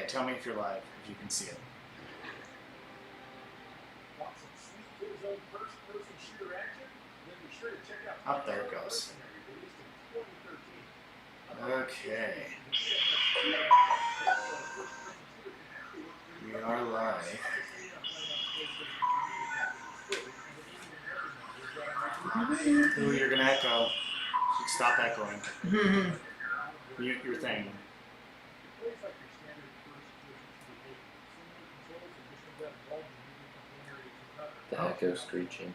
tell me if you're live, if you can see it. Up there it goes. Okay. We are live. Ooh, you're gonna echo. Stop echoing. Mute your thing. The echo screeching.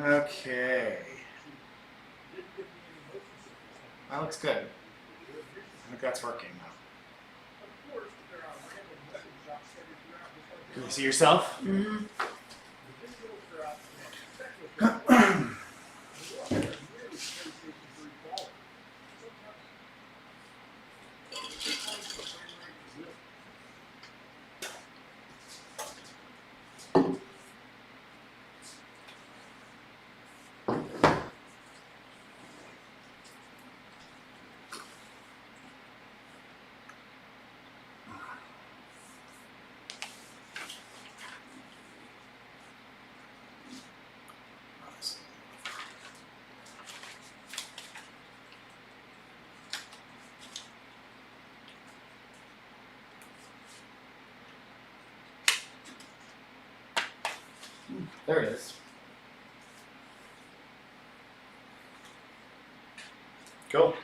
Okay. That looks good. I think that's working now. Can you see yourself? Mm-hmm. There it is. Cool.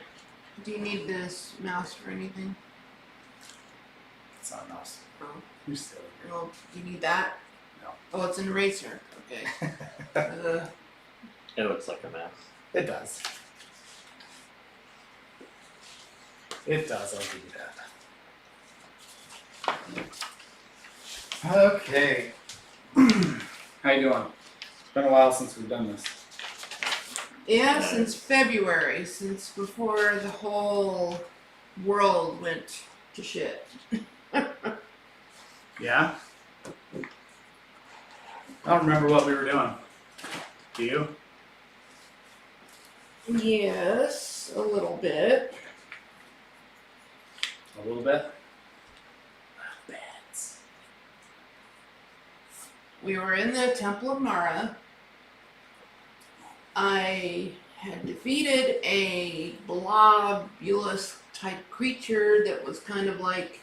Do you need this mouse for anything? It's not a mouse. Oh. You're silly. Well, do you need that? No. Oh, it's an eraser. Okay. It looks like a mouse. It does. It does, I'll give you that. Okay. How you doing? It's been a while since we've done this. Yeah, since February, since before the whole world went to shit. Yeah? I don't remember what we were doing. Do you? Yes, a little bit. A little bit? Bats. We were in the Temple of Mara. I had defeated a blobulous type creature that was kind of like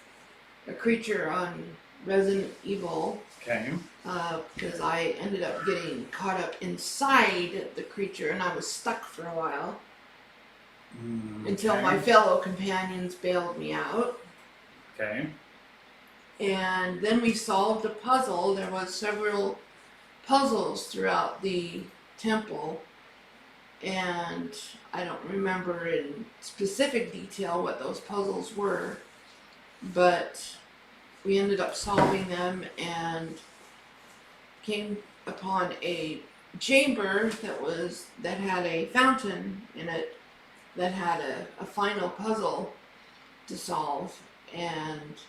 a creature on Resident Evil. Okay. Because I ended up getting caught up inside the creature and I was stuck for a while. Until Okay. my fellow companions bailed me out. Okay. And then we solved a puzzle. There was several puzzles throughout the temple. And I don't remember in specific detail what those puzzles were. But we ended up solving them and came upon a chamber that had a fountain in it that had a final puzzle to solve, and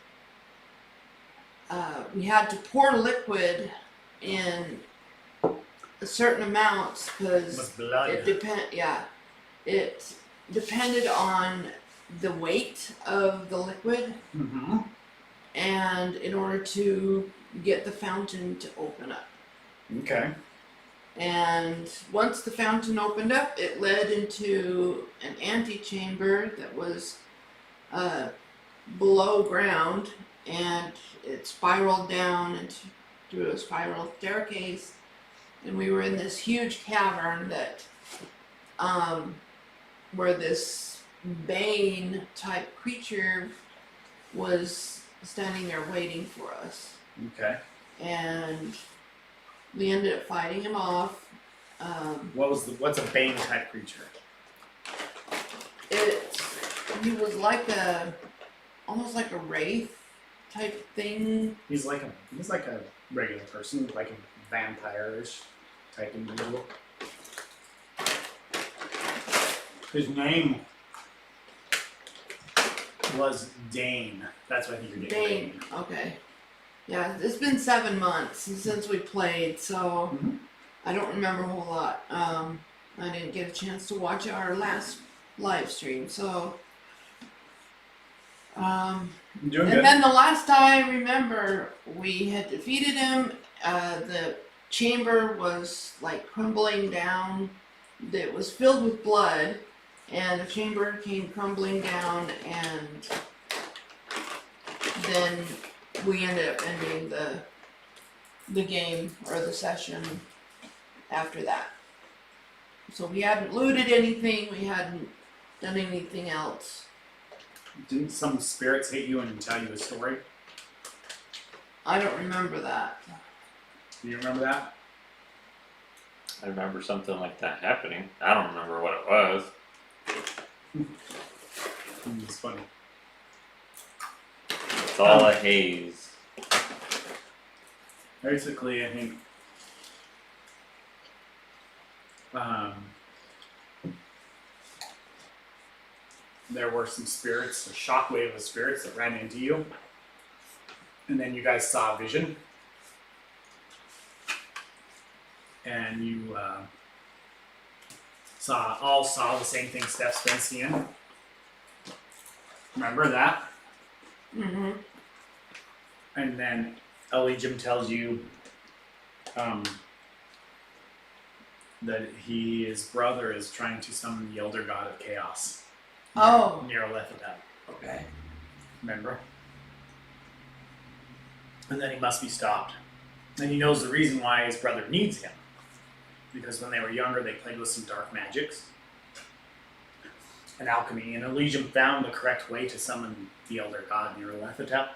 we had to pour liquid in a certain amounts because it depended on the weight of the liquid, and in order to get the fountain to open up. Okay. And once the fountain opened up, it led into an antechamber that was below ground, and it spiraled down through a spiral staircase, and we were in this huge cavern that where this Bane type creature was standing there waiting for us. Okay. And we ended up fighting him off. What's a Bane type creature? He was like almost like a wraith type thing. He's like a regular person, like a vampire-ish type individual. His name was Dane. That's what I think you're getting. Dane. Okay. Yeah, it's been 7 months since we played, so I don't remember a whole lot. I didn't get a chance to watch our last live stream, so. You're doing And good. then the last time I remember, we had defeated him. The chamber was like crumbling down. It was filled with blood, and the chamber came crumbling down, and then we ended up ending the game or the session after that. So we hadn't looted anything. We hadn't done anything else. Didn't some spirits hit you and tell you a story? I don't remember that. Do you remember that? I remember something like that happening. I don't remember what it was. It's funny. It's all a haze. Basically, I think there were some spirits, a shockwave of spirits that ran into you, and then you guys saw a vision, and you saw the same thing Steph's been seeing. Remember that? Mm-hmm. And then Eligium tells you that his brother is trying to summon the Elder God of Chaos. Oh. Near Alephatet. Okay. Remember? And then he must be stopped. And he knows the reason why his brother needs him. Because when they were younger, they played with some dark magics and alchemy. And Eligium found the correct way to summon the Elder God near Alephatet.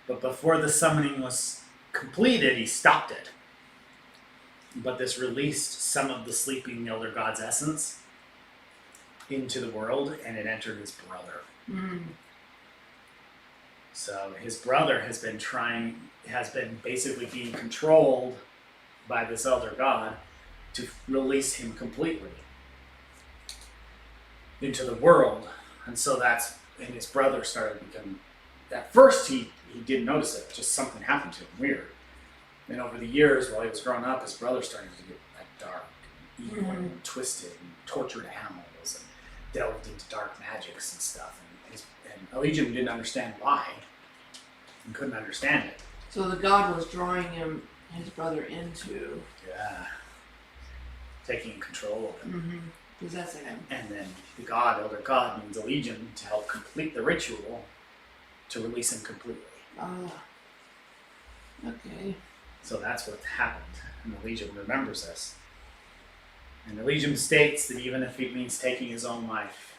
But before the summoning was completed, he stopped it. But this released some of the sleeping Elder God's essence into the world, and it entered his brother. Mm. So his brother has been basically being controlled by this Elder God to release him completely into the world. And so and his brother started becoming, at first he didn't notice it, just something happened to him, weird. And over the years, while he was growing up, his brother started to get like dark, evil, and twisted, and tortured animals, and delved into dark magics and stuff. And Eligium didn't understand why, and couldn't understand it. So the god was drawing his brother into. Yeah. Taking control of him. Mm-hmm. Possessing him. And then the god, Elder God, needs Eligium to help complete the ritual to release him completely. Okay. So that's what happened. And Eligium remembers this. And Eligium states that even if it means taking his own life,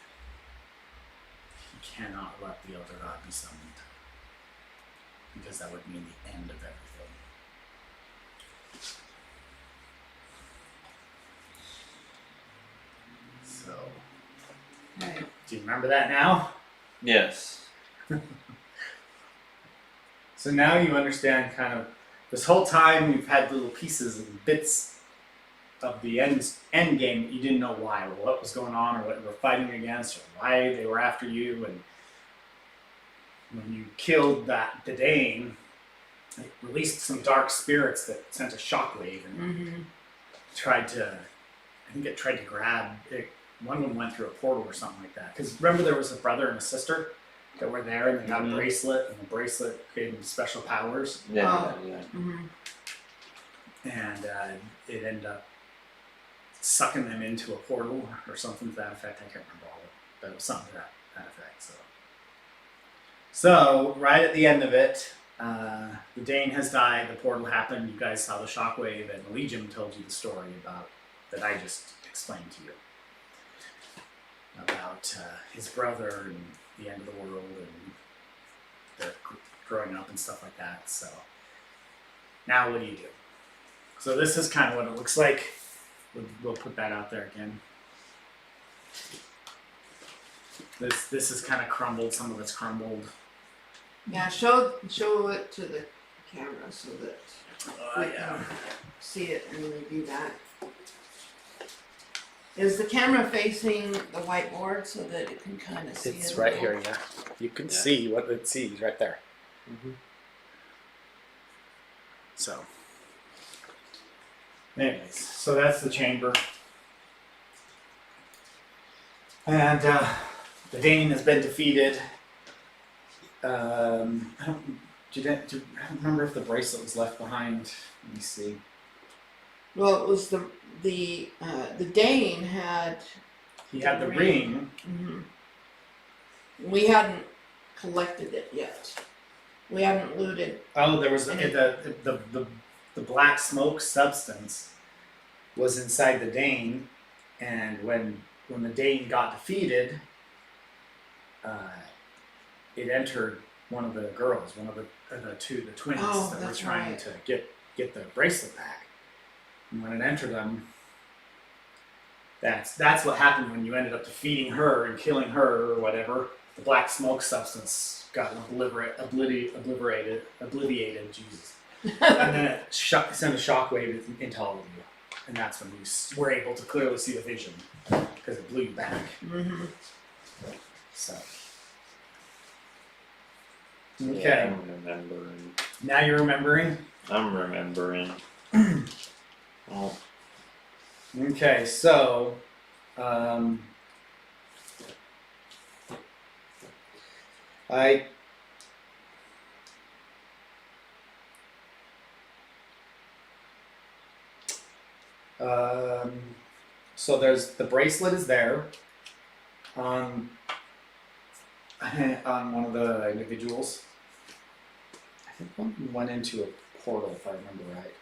he cannot let the Elder God be summoned. Because that would mean the end of everything. So, Okay. do you remember that now? Yes. So now you understand kind of, this whole time you've had little pieces and bits of the end game. You didn't know why, or what was going on, or what you were fighting against, or why they were after you. And when you killed the Dane, it released some dark spirits that sent a shockwave and tried to grab it. One of them went through a portal or something like that. Because remember, there was a brother and a sister that were there, and they got a bracelet, and the bracelet gave them special powers. Yeah. And it ended up sucking them into a portal or something to that effect. I can't remember all of it, but it was something to that effect. So right at the end of it, the Dane has died, the portal happened, you guys saw the shockwave, and Eligium told you the story about that I just explained to you. About his brother and the end of the world and their growing up and stuff like that. So now what do you do? So this is kind of what it looks like. We'll put that out there again. This is kind of crumbled. Some of it's crumbled. Yeah, show it to the camera so that we Yeah. can see it and review that. Is the camera facing the whiteboard so that it can kind of see It's it? a right little? here, yeah. You can Yeah. see what it sees right there. Mm-hmm. So, anyways, so that's the chamber. And the Dane has been defeated. I don't remember if the bracelet was left behind. Let me see. Well, it was the Dane had. He had the ring. hmm We hadn't collected it yet. We hadn't looted. Oh, there was the black smoke substance was inside the Dane, and when the Dane got defeated, it entered one of the girls, one of the twins Oh, that were that's trying right. to get the bracelet back. And when it entered them, that's what happened when you ended up defeating her and killing her or whatever. The black smoke substance got obliterated, Jesus. And then it sent a shockwave into all of you. And that's when you were able to clearly see the vision, because it blew you back. Mm-hmm. So. Yeah, Okay, I'm remembering. now you're remembering? I'm remembering. Oh, Okay, so, I so there's the bracelet is there on one of the individuals. I think one went into a portal, if I remember right.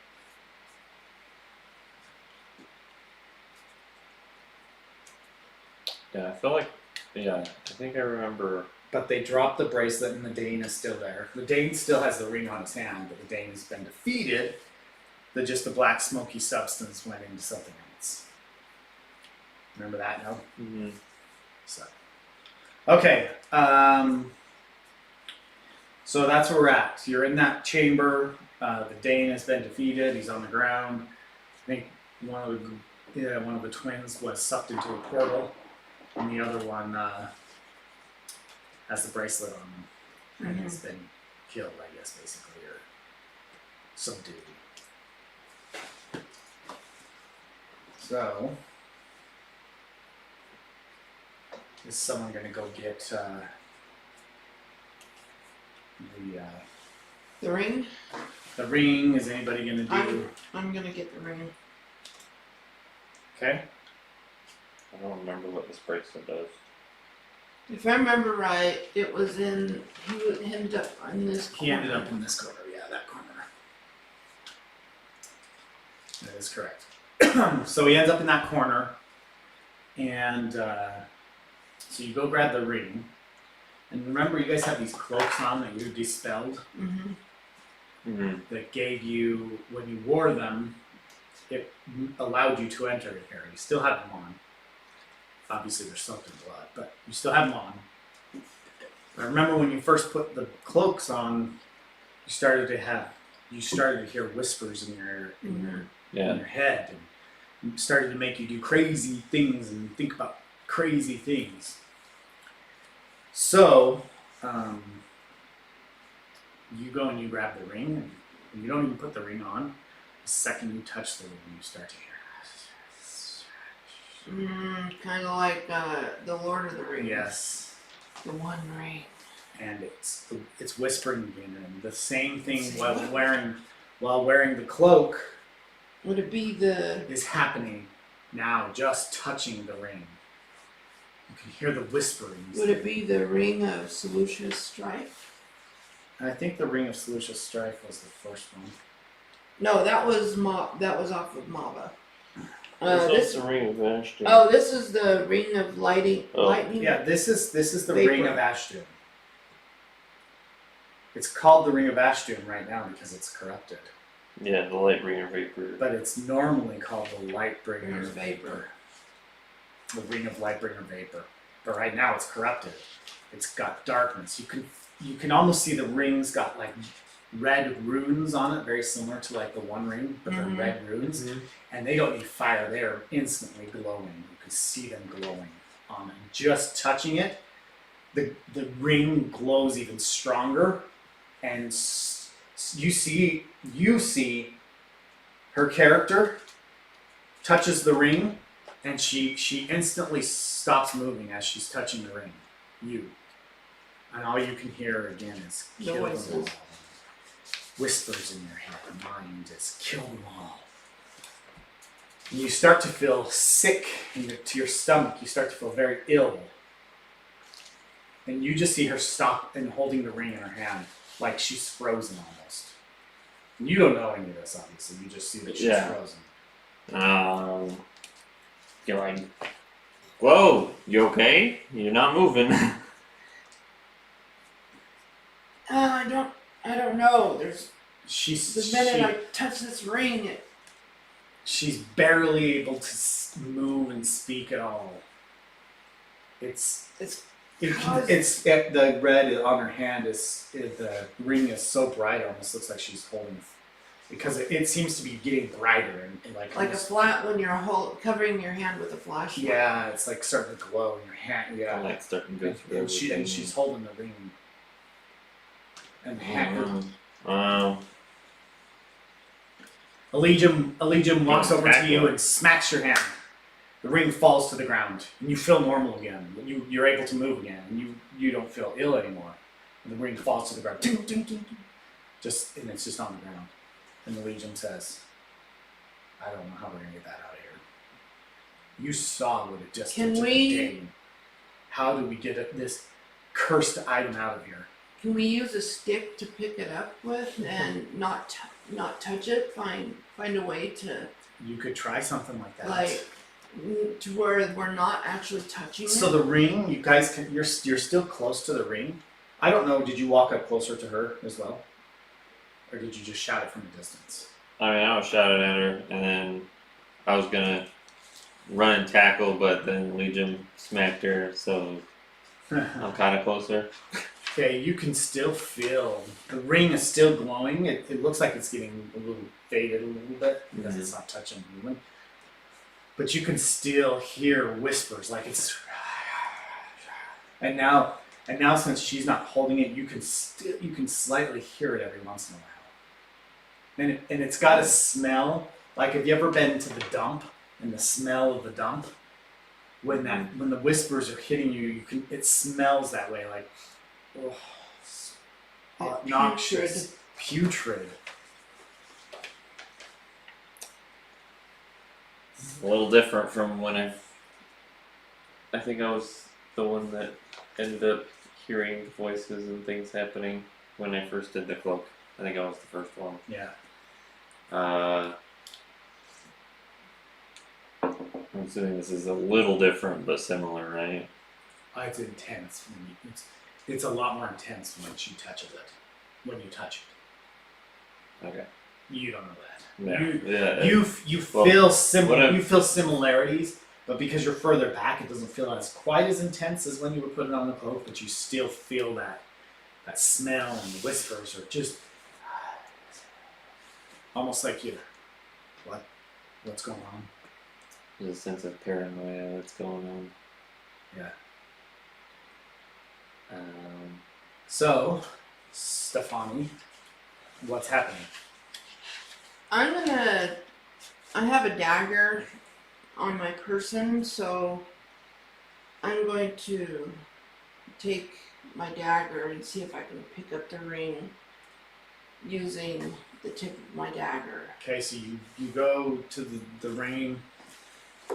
yeah, I feel like, yeah, I think I remember. But they dropped the bracelet and the Dane is still there. The Dane still has the ring on his hand, but the Dane has been defeated. The black smoky substance went into something else. Remember that? No? Mm-hmm. So. Okay. So that's where we're at. You're in that chamber. The Dane has been defeated. He's on the ground. I think one of the twins was sucked into a portal, and the other one has the bracelet on him, and has been killed, I guess, basically, or subdued. So, is someone going to go get The ring. the ring? Is anybody going to do? I'm gonna get the ring. Okay. I don't remember what this bracelet does. If I remember right, it was in. He ended up in this. He ended up in this corner. Yeah, that corner. That is correct. So he ends up in that corner, and so you go grab the ring. And remember, you guys have these cloaks on that you dispelled. Mm-hmm. Mm-hmm. That gave you, when you wore them, it allowed you to enter here. You still have them on. Obviously, they're soaked in blood, but you still have them on. I remember when you first put the cloaks on, you started to hear whispers in your head, and it started to make you do crazy things and think about crazy things. So, you go and you grab the ring, and you don't even put the ring on. The second you touch the ring, you start to hear. Kind of like the Lord of the Rings. Yes. The One Ring. And it's whispering again, and the same thing while wearing the cloak Would it be the? is happening now, just touching the ring. You can hear the whisperings. Would it be the Ring of Seleucus Strife? And I think the Ring of Seleucus Strife was the first one. No, that was That was off of Mava. This is the ring of Ashton. Oh, this is the Ring of Lightning. Lightning. Yeah, this is the Vapor. Ring of Ashton. It's called the Ring of Ashton right now because it's corrupted. Yeah, the light bringer vapor. But it's normally called the Lightbringer Ring of Vapor. The Ring of Lightbringer Vapor. But right now it's corrupted. It's got darkness. You can almost see the rings got like red runes on it, very similar to like the One Ring, but they're red runes, and they don't need fire. They are instantly glowing. You can see them glowing on it. Just touching it, the ring glows even stronger, and you see her character touches the ring, and she instantly stops moving as she's touching the ring. And all you can hear again is kill them all. Whispers in your head, mind is kill them all. And you start to feel sick to your stomach. You start to feel very ill. And you just see her stop and holding the ring in her hand like she's frozen almost. And you don't know any of this, obviously. You just see that she's frozen. You're like, whoa, you okay? You're not moving. I don't know. The She's minute I touch this ring, she's barely able to move and speak at all. The red on her hand the ring is so bright it almost looks like she's holding, because it seems to be getting brighter and like a flat when you're covering your hand with a flashlight. Yeah, it's like starting to glow in your hand. Yeah, like starting to go through and she's holding the ring. And Allegium walks over to you and smacks your hand. The ring falls to the ground, and you feel normal again. You're able to move again, and you don't feel ill anymore. And the ring falls to the ground. Ding, ding, ding, ding. And it's just on the ground. And Allegium says, "I don't know how we're gonna get that out of here. You saw what it just did to the game. How do we get this cursed item out of here?" Can we use a stick to pick it up with and not touch it? Find a way to. You could try something like that. Like to where we're not actually touching it. So the ring, you guys you're still close to the ring. I don't know. Did you walk up closer to her as well, or did you just shout it from a distance? I mean, I was shouting at her, and then I was gonna run and tackle, but then Legion smacked her, so I'm kind of closer. Okay, you can still feel the ring is still glowing. It looks like it's getting a little faded a little bit because it's not touching the movement. But you can still hear whispers like it's. And now since she's not holding it, you can slightly hear it every once in a while. And it's got a smell. Like, have you ever been to the dump and the smell of the dump? When the whispers are hitting you, it smells that way, like. Oh, noxious, putrid. A little different from when I think I was the one that ended up hearing voices and things happening when I first did the cloak. I think I was the first one. Yeah. I'm assuming this is a little different but similar, right? It's intense. It's a lot more intense when she touches it. When you touch it. Okay. You don't know that. Yeah. You feel similarities, but because you're further back, it doesn't feel as quite as intense as when you were putting on the cloak. But you still feel that smell, and the whispers are just almost like what's going on? There's a sense of paranoia that's going on. Yeah. So, Stefani, what's happening? I have a dagger on my person, so I'm going to take my dagger and see if I can pick up the ring using the tip of my dagger. Okay, so you go to the ring,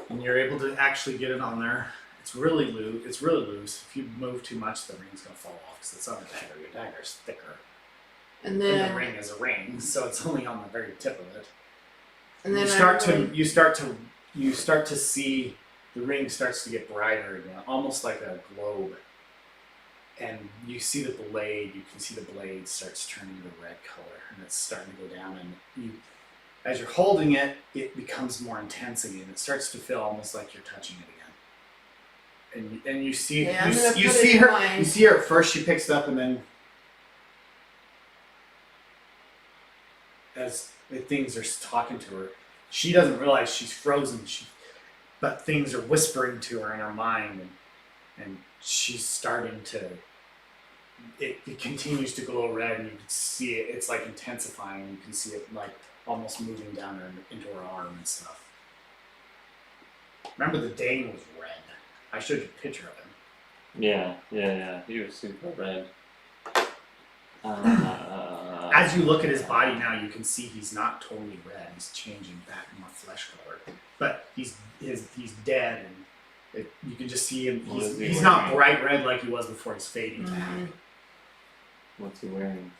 and you're able to actually get it on there. It's really loose. If you move too much, the ring's gonna fall off because it's on a dagger. Your dagger's thicker. And then the ring is a ring, so it's only on the very tip of it. And then you start to see the ring starts to get brighter again, almost like a globe. And you see the blade. You can see the blade starts turning to red color, and it's starting to go down. And as you're holding it, it becomes more intense again. It starts to feel almost like you're touching it again. And you see you see her at first. She picks it up, and then things are talking to her. She doesn't realize she's frozen. But things are whispering to her in her mind, and she's starting to. It continues to glow red, and you can see it. It's like intensifying. You can see it like almost moving down her into her arm and stuff. Remember, the Dane was red. I showed you a picture of him. Yeah. He was super red. As you look at his body now, you can see he's not totally red. He's changing back more flesh color, but he's dead, and you can just see him. He's not bright red like he was before. He's fading back. What's he wearing?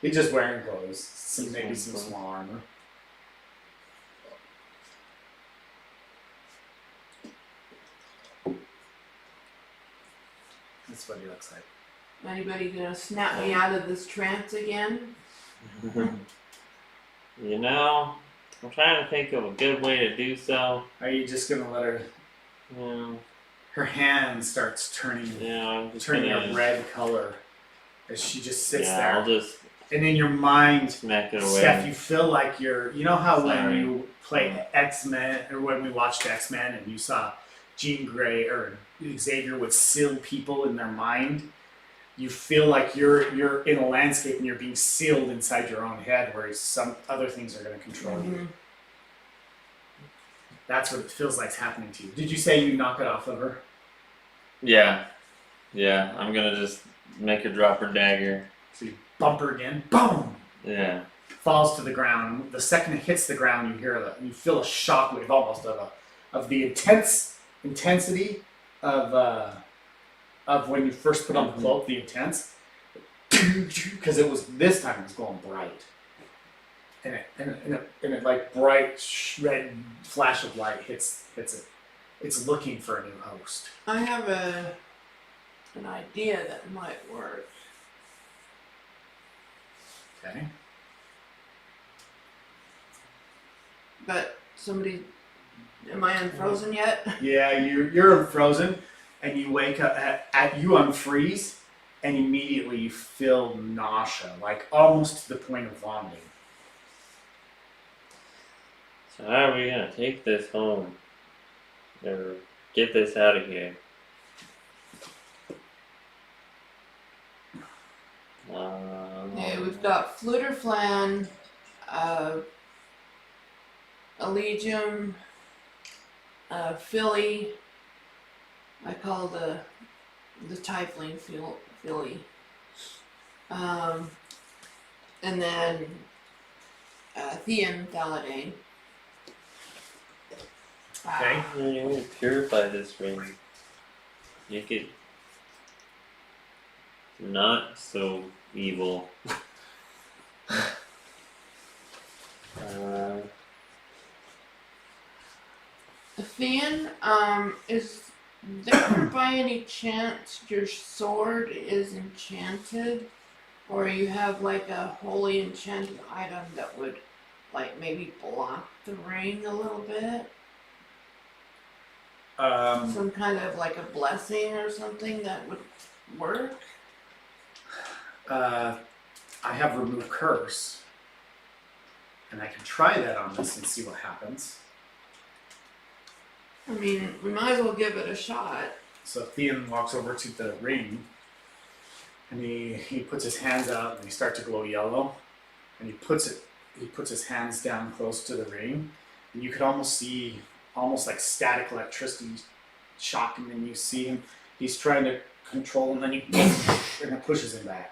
He's just wearing clothes. Maybe some small armor. That's what he looks like. Anybody gonna snap me out of this trance again? You know, I'm trying to think of a good way to do so. Are you just gonna let her? Yeah. Her hand starts turning I'm just turning gonna, a red color as she just sits there. I'll just and in your mind, smack it away. Steph, you feel like you know how when Sorry. you play X-Men, or when we watched X-Men and you saw Jean Grey or Xavier would seal people in their mind, you feel like you're in a landscape and you're being sealed inside your own head, whereas some other things are going to control you. That's what it feels like is happening to you. Did you say you knock it off of her? Yeah, I'm gonna just make her drop her dagger. So you bump her again. Boom! Yeah. Falls to the ground. The second it hits the ground, you feel a shockwave almost of the intensity of when you first put on the cloak. The intense, because it was this time it was going bright, and it like bright red flash of light hits it. It's looking for a new host. I have an idea that might work. Okay. But am I unfrozen yet? Yeah, you're frozen, and you wake up you unfreeze, and immediately you feel nausea, like almost to the point of vomiting. So how are we gonna take this home? Or get this out of here? Okay, we've got Flutterflan, Allegium, Philly. I call the Tiefling Philly. And then Thean Thalidane. Okay. You want to purify this ring. Make it not so evil. Thean, is there by any chance your sword is enchanted? Or you have like a holy enchanted item that would like maybe block the ring a little bit? Some kind of like a blessing or something that would work? I have remove curse, and I can try that on this and see what happens. I mean, we might as well give it a shot. So Thean walks over to the ring, and he puts his hands out, and they start to glow yellow, and he puts his hands down close to the ring, and you could almost see like static electricity shocking, and you see him. He's trying to control, and then it pushes him back.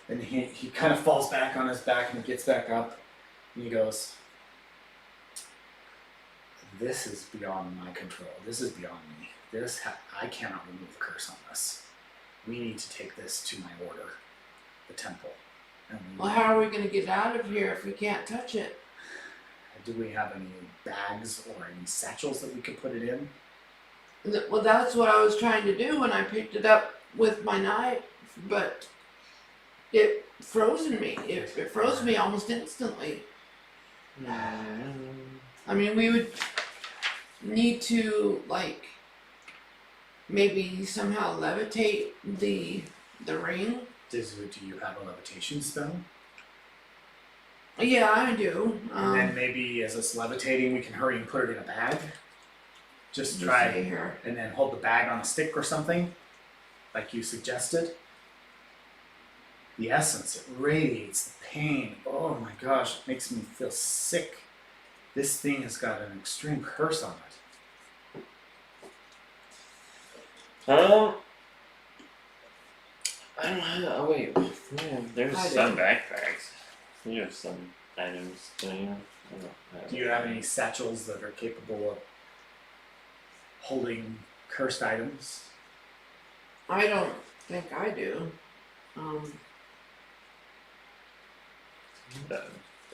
And he kind of falls back on his back, and he gets back up, and he goes, "This is beyond my control. This is beyond me. I cannot remove the curse on this. We need to take this to my order, the temple." And Well, how are we going to get out of here if we can't touch it? do we have any bags or any satchels that we could put it in? Well, that's what I was trying to do when I picked it up with my knife, but it frozen me. It froze me almost instantly. I mean, we would need to maybe somehow levitate the ring Do you have a levitation spell? Yeah, I do. And then maybe as it's levitating, we can hurry and put it in a bag. Just let me try, see here. and then hold the bag on a stick or something, like you suggested. The essence, it radiates the pain. Oh my gosh, it makes me feel sick. This thing has got an extreme curse on it. I don't have. Oh wait, yeah, there's I some do. backpacks. You have some items. Don't you? I don't have Do you have any satchels that are capable of holding cursed items? I don't think I do. The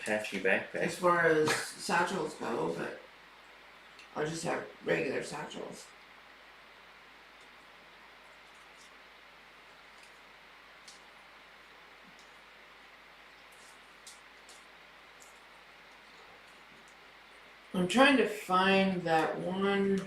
patchy backpack. As far as satchels go, but I'll just have regular satchels. I'm trying to find that one.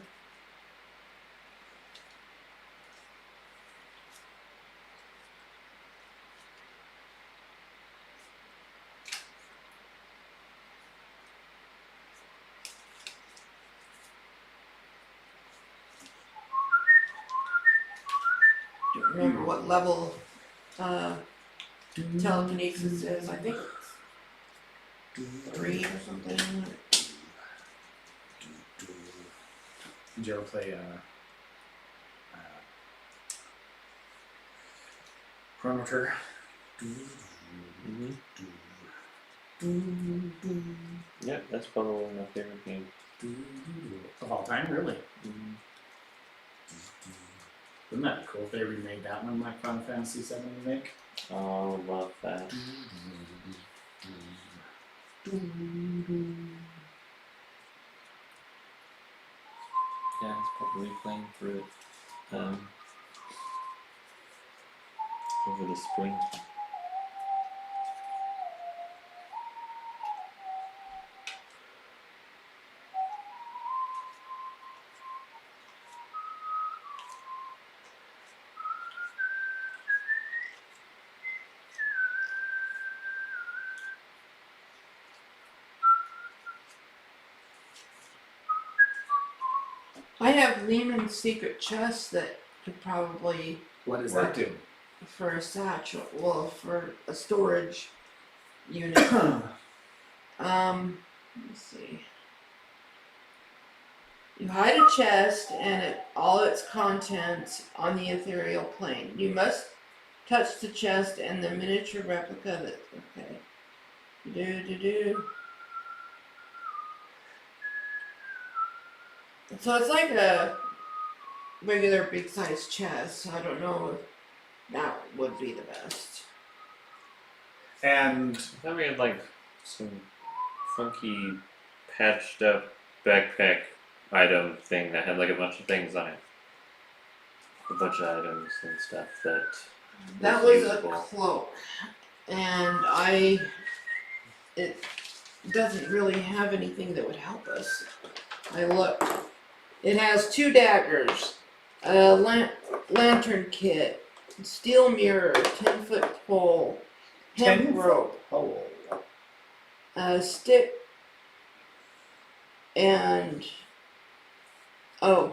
Don't remember what level telekinesis is. I think it's 3 or something. Did you ever play Chrono Trigger? Yep, that's probably one of my favorite games. Of all time, really? Mm-hmm. Wouldn't that be cool if they remade that one like Final Fantasy VII remake? Oh, love that. Yeah, it's probably playing through it over the spring. I have Lehman's secret chest that could probably What does Work. that do? for a satchel, well, for a storage unit. Let me see. You hide a chest and all its contents on the ethereal plane. You must touch the chest and the miniature replica of it. Okay. Do. So it's like a regular big size chest. I don't know if that would be the best. And I thought we had like some funky patched up backpack item thing that had like a bunch of things on it. A bunch of items and stuff That was usable. a cloak, and it doesn't really have anything that would help us. I looked. It has 2 daggers, a lantern kit, steel mirror, 10-foot pole, hemp 10 rope, oh, a stick, and a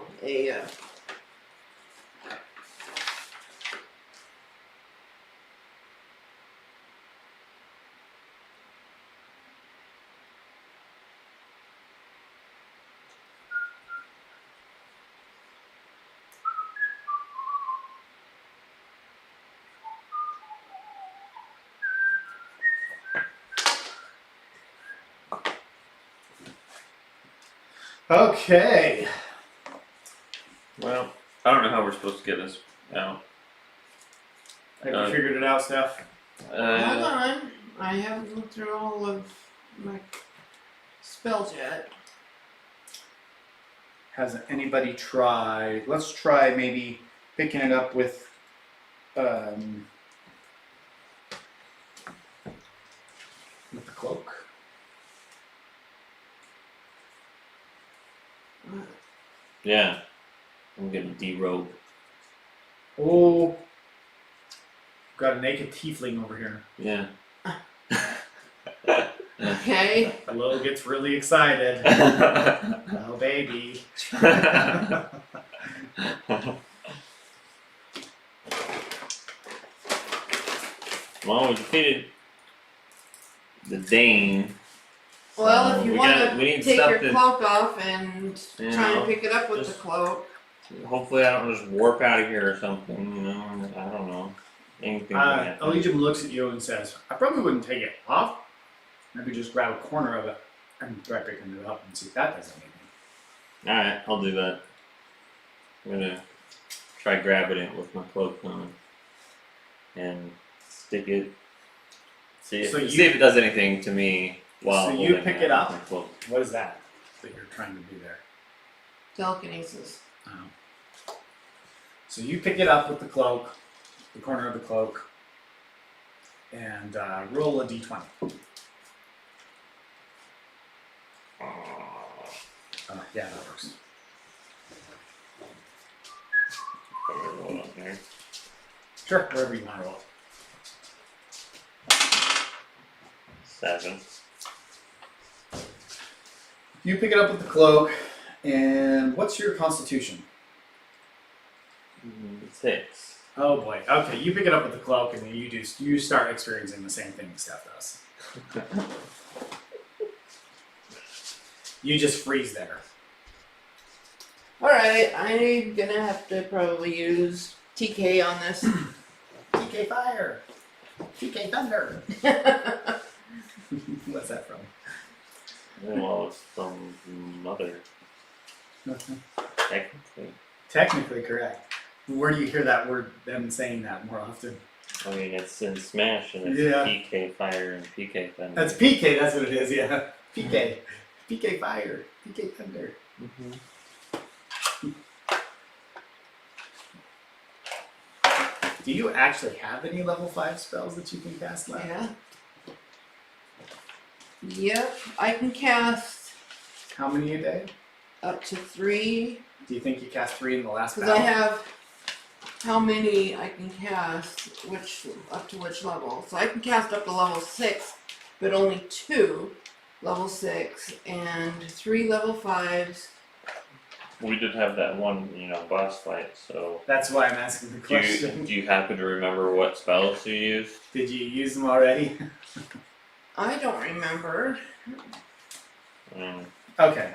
okay. Well, I don't know how we're supposed to get this out. Have you figured it out, Steph? hold on. I haven't looked through all of my spells yet. Has anybody tried? Let's try maybe picking it up with the cloak. Yeah, I'm gonna derobe. Oh, Got a naked tiefling over here. Yeah. Okay. Lo gets really excited. Oh, baby. Well, we defeated the Dane. Well, so if you we want gotta- to we need take stuff your to- cloak off and You try know, and pick it up with just- the cloak. Hopefully, I don't just warp out of here or something. You know, I don't know. Anything can happen. Allegiant looks at you and says, I probably wouldn't take it off. Maybe just grab a corner of it and try picking it up and see if that does anything. Alright, I'll do that. I'm gonna try grabbing it with my cloak on and stick it. See if it does anything to me while So you holding pick it up? with my cloak. What is that you're trying to do there? Telekinesis. So you pick it up with the cloak, the corner of the cloak, and roll a d20. Yeah, that works. I'm gonna roll it on here. Sure, wherever you want to roll. 7. You pick it up with the cloak, and what's your constitution? 6. Oh boy. Okay, you pick it up with the cloak, and then you start experiencing the same thing Steph does. You just freeze there. Alright, I'm gonna have to probably use TK on this. TK Fire! TK Thunder! What's that from? Well, it's from Mother, technically. Technically correct. Where do you hear that word, them saying that more often? I mean, it's in Smash and it's Yeah. PK Fire and PK Thunder. That's PK, that's what it is, yeah. PK. PK Fire. PK Thunder. Mm-hmm. Do you actually have any level 5 spells that you can cast left? Yeah. Yep, I can cast How many a day? up to 3. Do you think you cast 3 in the last Because battle? I have how many I can cast, up to which level. So I can cast up to level 6, but only 2 level 6 and 3 level 5s. We did have that one, boss fight, so That's why I'm asking the question. do you happen to remember what spells you used? Did you use them already? I don't remember. Okay.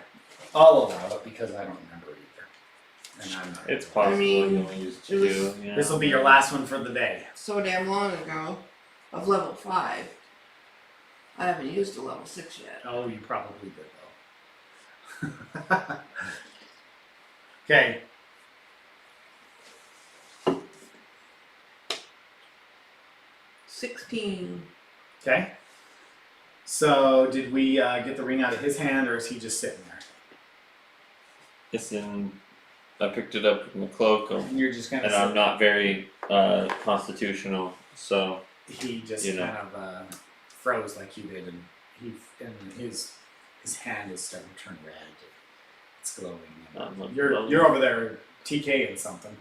I'll allow it because I don't remember either. And I'm not. It's possible mean, you only used it was- 2. Yeah. This will be your last one for the day. So damn long ago of level 5. I haven't used a level 6 yet. Oh, you probably did though. Okay. $16. Okay. So did we get the ring out of his hand, or is he just sitting there? It's in. I picked it up in the cloak, And you're just kind and of. I'm not very constitutional, so He just you know. kind of froze like you did, and his hand is starting to turn red. It's glowing. You're over there TKing something.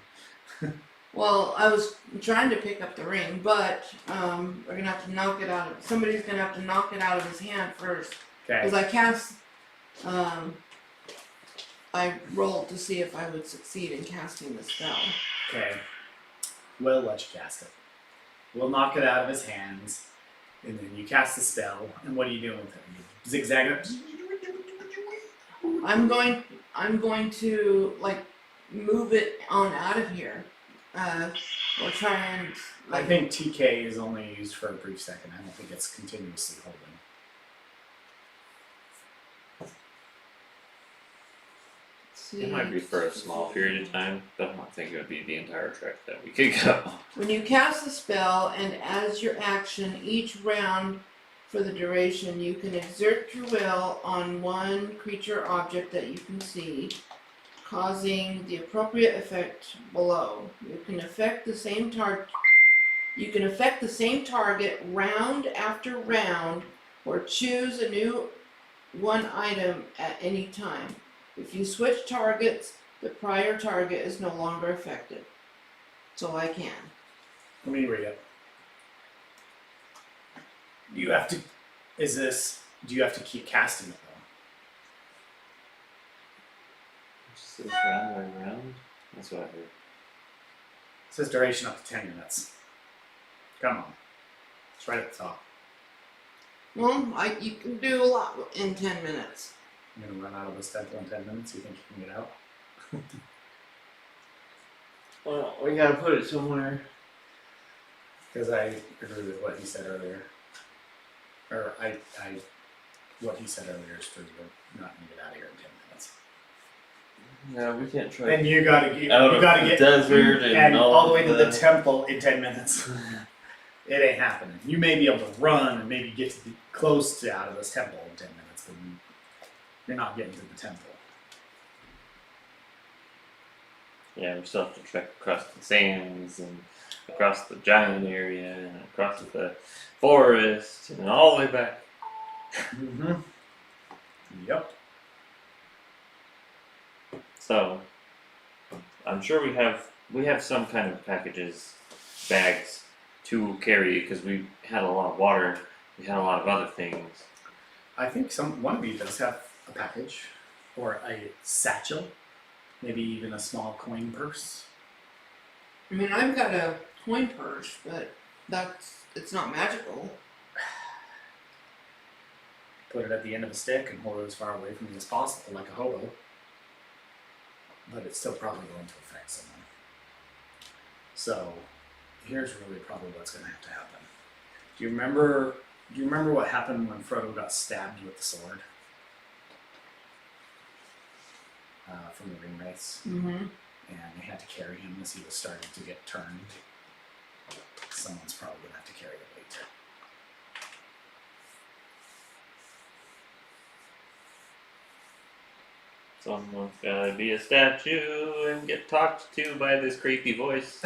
Well, I was trying to pick up the ring, but we're gonna have to knock it out. Somebody's gonna have to knock it out of his hand first. Okay. Because I cast, I rolled to see if I would succeed in casting the spell. Okay. We'll let you cast it. We'll knock it out of his hands, and then you cast the spell. And what are you doing with it? You zigzag it. I'm going to like move it on out of here. Or try and I think TK is only used for a brief second. I don't think it's continuously holding. it might be for a small period of time, but I don't think it would be the entire trek that we could go. When you cast the spell and as your action each round for the duration, you can exert your will on one creature or object that you can see, causing the appropriate effect below. You can affect the same target round after round, or choose a new one item at any time. If you switch targets, the prior target is no longer affected. So I can. Let me read it. You have to. Is this? Do you have to keep casting it though? Just this round by round. That's what I heard. It says duration up to 10 minutes. Come on. It's right at the top. Well, you can do a lot in 10 minutes. You're gonna run out of this temple in 10 minutes. You think you can get out? Well, we gotta put it somewhere. Because I agree with what he said earlier. Or what he said earlier is true. We're not gonna get out of here in 10 minutes. No, we can't try. And you gotta get Out you of gotta the get desert and all the way to the- the temple in 10 minutes. It ain't happening. You may be able to run and maybe get to close to out of this temple in 10 minutes, but you're not getting to the temple. Yeah, we still have to trek across the sands and across the giant area and across the forest and all the way back. Mm-hmm. Yep. So, I'm sure we have some kind of packages, bags to carry because we had a lot of water. We had a lot of other things. I think one of you does have a package or a satchel, maybe even a small coin purse. I mean, I've got a coin purse, but it's not magical. Put it at the end of a stick and hold it as far away from you as possible, like a hobo. But it's still probably going to affect someone. So, here's really probably what's going to have to happen. Do you remember what happened when Frodo got stabbed with the sword? From the ringmates, Mm-hmm. and they had to carry him as he was starting to get turned. Someone's probably going to have to carry the weight. Someone's gotta be a statue and get talked to by this creepy voice.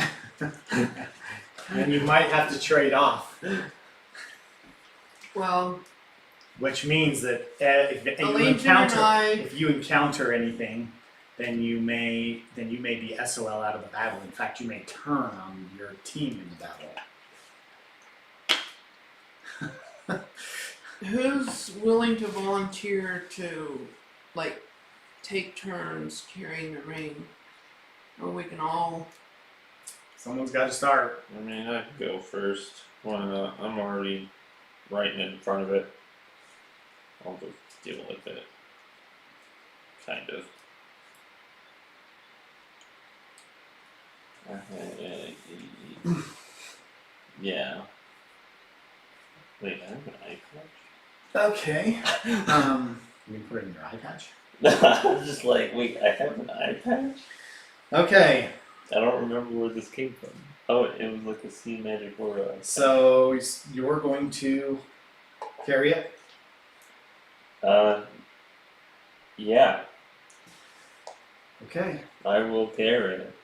And you might have to trade off, Well, which means that if you encounter anything, then you may be SOL out of the battle. In fact, you may turn on your team in the battle. who's willing to volunteer to, like, take turns carrying the ring? Or we can all... Someone's got to start. I mean, I can go first. Why not? I'm already right in front of it. I'll just deal with it. Kind of. Yeah. Wait, I have an eye patch? Okay. You can put it in your eye patch. I was just like, wait, I have an eye patch? Okay. I don't remember where this came from. Oh, it was like a sea magic aura. So you're going to carry it. Yeah, Okay. I will carry it.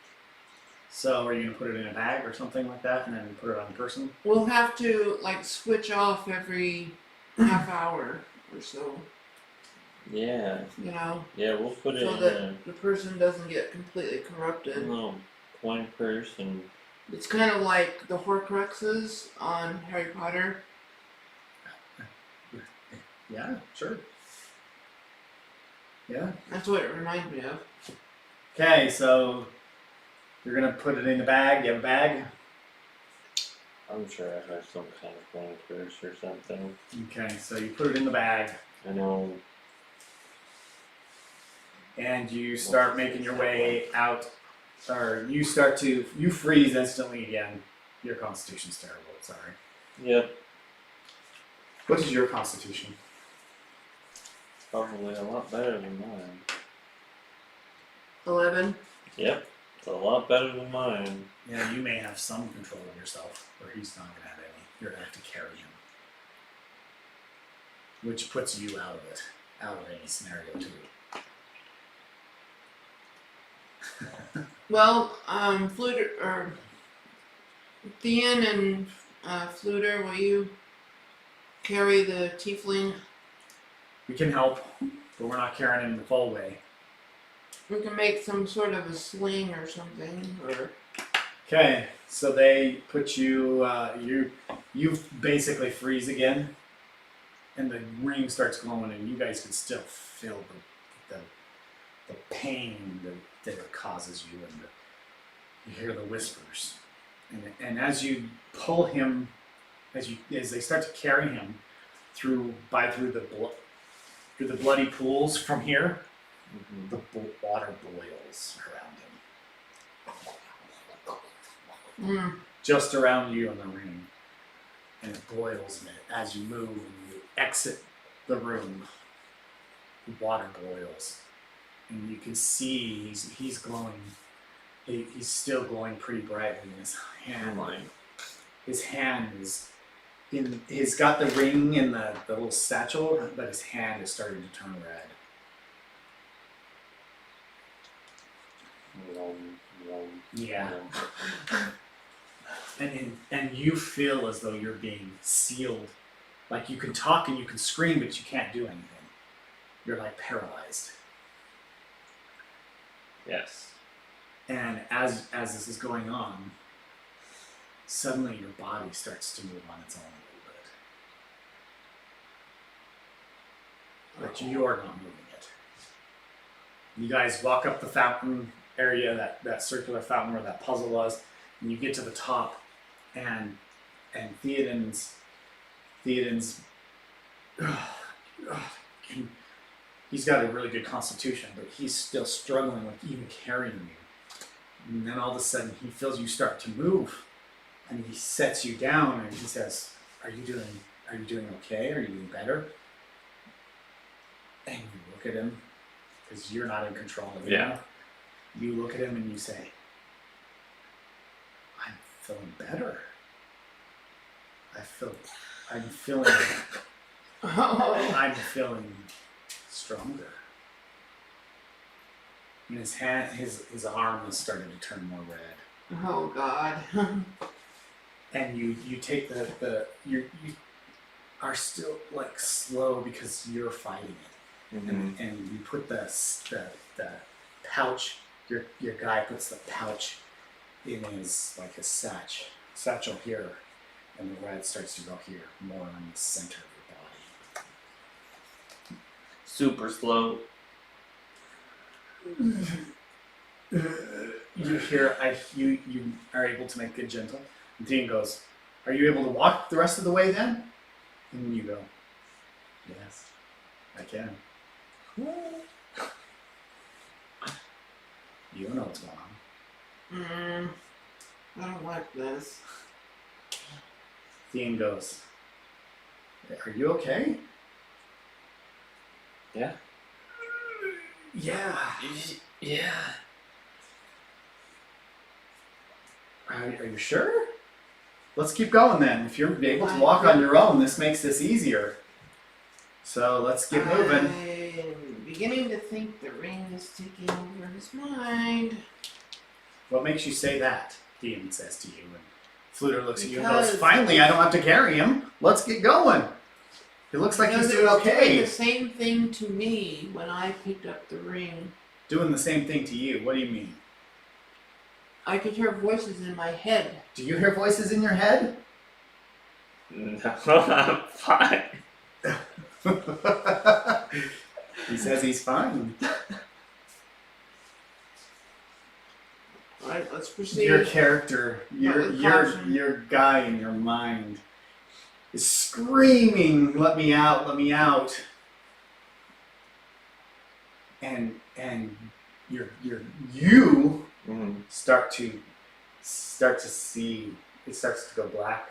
So are you gonna put it in a bag or something like that, and then put it on the person? We'll have to, like, switch off every half hour or so, Yeah, you know? yeah, we'll put it So in that the person doesn't get completely a corrupted. little coin purse and It's kind of like the Horcruxes on Harry Potter. Yeah. Sure. Yeah. That's what it reminds me of. Okay. So you're gonna put it in a bag. You have a bag. I'm sure I have some kind of coin purse or something. Okay. So you put it in the bag, I know. and you start making your way out. Or you freeze instantly again. Your constitution's terrible. Sorry. Yep, What is your constitution? probably a lot better than mine. 11. Yep, it's a lot better than mine. Yeah, you may have some control of yourself, or he's not gonna have any. You're gonna have to carry him, which puts you out of it, out of any scenario too. Well, Fluter, or Thean and Fluter, will you carry the tiefling? We can help, but we're not carrying him the full way. We can make some sort of a sling or something, or Okay, so they put you, you basically freeze again, and the ring starts glowing, and you guys can still feel the pain that it causes you, and you hear the whispers, and as you pull him, as they start to carry him through the bloody pools from here, the water boils around him. Mm. Just around you in the ring, and it boils, and as you move and you exit the room, the water boils, and you can see he's glowing. He's still glowing pretty brightly in his hand. His hand is he's got the ring in the little satchel, but his hand is starting to turn red. Yeah. And you feel as though you're being sealed. Like you can talk and you can scream, but you can't do anything. You're like paralyzed. Yes. And as this is going on, suddenly your body starts to move on its own a little bit. But you are not moving it. You guys walk up the fountain area, that circular fountain where that puzzle was, and you get to the top, and Theoden's he's got a really good constitution, but he's still struggling with even carrying you. And then all of a sudden he feels you start to move, and he sets you down and he says, Are you doing okay? Are you doing better? And you look at him, because you're not in control of it. Yeah. You look at him and you say, I'm feeling better. I'm feeling stronger. And his hand, his arm is starting to turn more red. Oh God. And you take you are still like slow because you're fighting it. Mm-hmm. And you put the pouch, your guy puts the pouch in his satchel here, and the red starts to go here, more on the center of your body. Super slow. You hear, you are able to make it gentle. And Dean goes, Are you able to walk the rest of the way then? And you go, Yes, I can. You don't know what's going on. I don't like this. Dean goes, Are you okay? Yeah. Yeah. Yeah. Are you sure? Let's keep going then. If you're able to walk on your own, this makes this easier. So let's get moving. I'm beginning to think the ring is taking over his mind. What makes you say that? Dean says to you. And Fluter looks at you and Because- goes, Finally, I don't have to carry him. Let's get going. It looks like he's Because doing it was doing okay. the same thing to me when I picked up the ring. Doing the same thing to you. What do you mean? I could hear voices in my head. Do you hear voices in your head? No, I'm fine. He says he's fine. Alright, let's proceed. Your character, with caution. your guy in your mind is screaming, "Let me out! Let me out!" And you Mm-hmm. start to see. It starts to go black,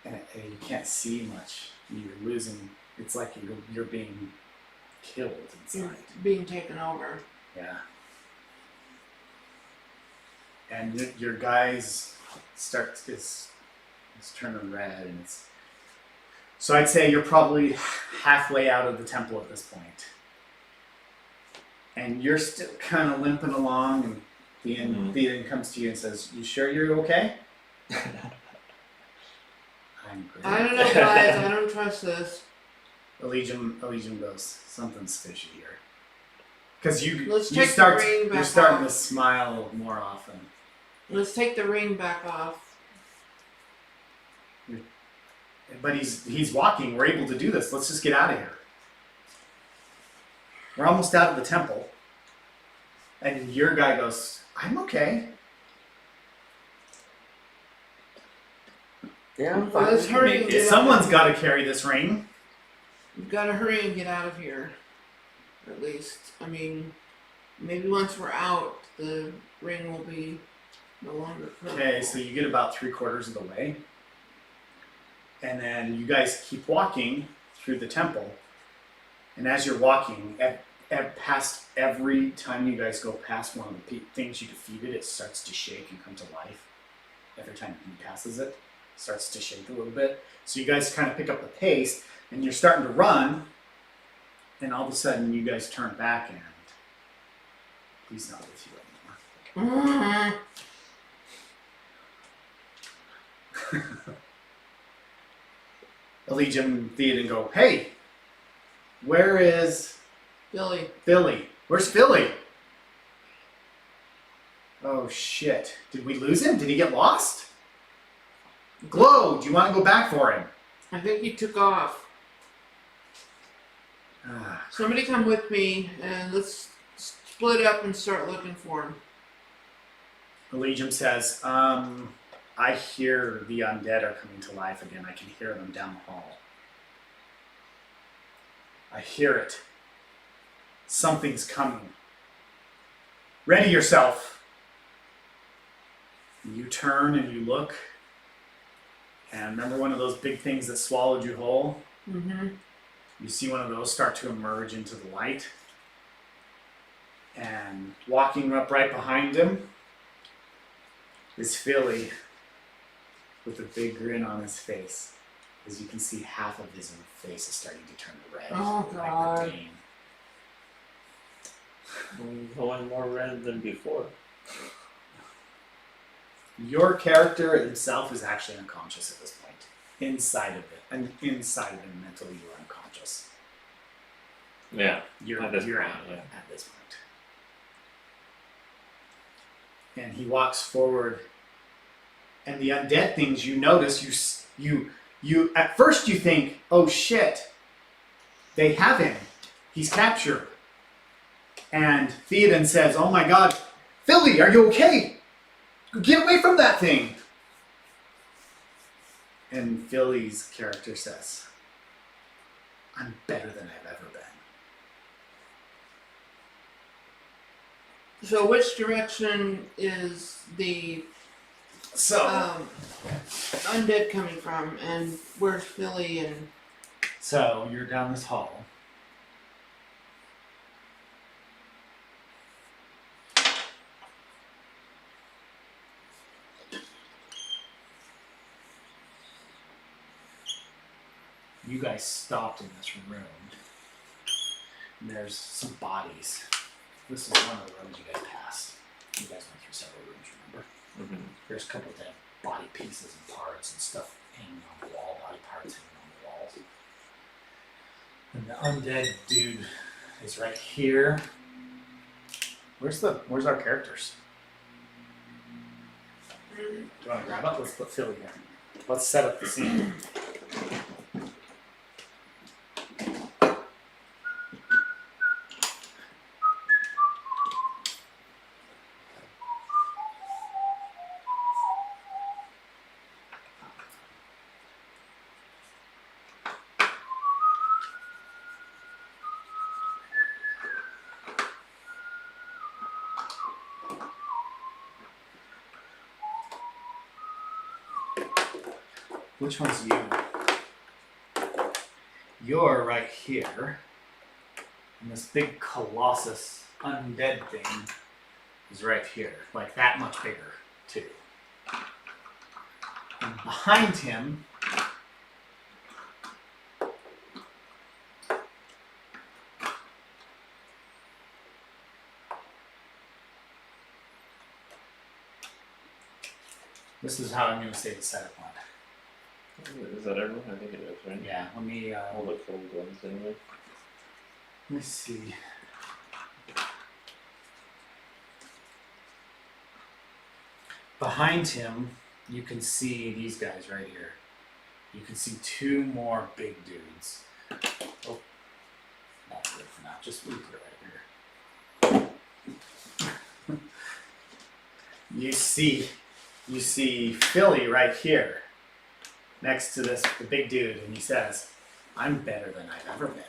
and you can't see much. You're losing. It's like you're being killed You're inside. being taken over. Yeah. And your guys is turning red, and it's. So I'd say you're probably halfway out of the temple at this point. And you're still kind of limping along, and Theoden comes to you and says, "You sure you're okay?" I'm great. I don't know, guys. I don't trust this. Allegian goes, "Something's fishy here." Because Let's take the ring back you're starting off. to smile more often. Let's take the ring back off. But he's walking. We're able to do this. Let's just get out of here. We're almost out of the temple. And your guy goes, I'm okay. Yeah, I'm Well, let's hurry and get out. Someone's got to carry this ring. We've got to hurry and get out of here. At least, I mean, maybe once we're out, the ring will be no longer critical. Okay, so you get about 3/4 of the way. And then you guys keep walking through the temple. And as you're walking, past every time you guys go past one of the things you defeated, it starts to shake and come to life. Every time he passes it, it starts to shake a little bit. So you guys kind of pick up the pace, and you're starting to run. And all of a sudden, you guys turn back, and he's not with you anymore. Allegium and Theoden go, hey, where is Billy. Philly? Where's Philly? Oh shit. Did we lose him? Did he get lost? Glow, do you want to go back for him? I think he took off. Ah, Somebody come with me and let's split up and start looking for him. Allegium says, I hear the undead are coming to life again. I can hear them down the hall. I hear it. Something's coming. Ready yourself. You turn and you look. And remember one of those big things that swallowed you whole? Mm-hmm. You see one of those start to emerge into the light. And walking up right behind him is Philly with a big grin on his face. As you can see, half of his own face is starting to turn red. Oh, like God. the pain. Going more red than before. Your character himself is actually unconscious at this point. Inside of it. And inside of him mentally you're unconscious. Yeah. You're At this you're point, out of it yeah. at this point. And he walks forward. And the undead things you notice, you at first you think, oh shit, they have him. He's captured. And Theoden says, oh my god, Philly, are you okay? Get away from that thing. And Philly's character says, I'm better than I've ever been. So which direction is the So, undead coming from, and where's Philly? And so you're down this hall. You guys stopped in this room. And there's some bodies. This is one of the rooms you guys passed. You guys went through several rooms, remember? Mm-hmm. There's a couple of dead body pieces and parts and stuff hanging on the wall, body parts hanging on the walls. And the undead dude is right here. Where's our characters? Do you want to grab it? Let's put Philly here. Let's set up the scene. Which one's you? You're right here. And this big colossus undead thing is right here. Like that much bigger, too. And behind him this is how I'm going to say the setup one. Is that everyone? I think it is, right? Yeah, let me All the cold ones anyway. let me see. behind him, you can see these guys right here. You can see two more big dudes. Oh, not good for now. Just put it right here. You see Philly right here, next to the big dude, and he says, "I'm better than I've ever been."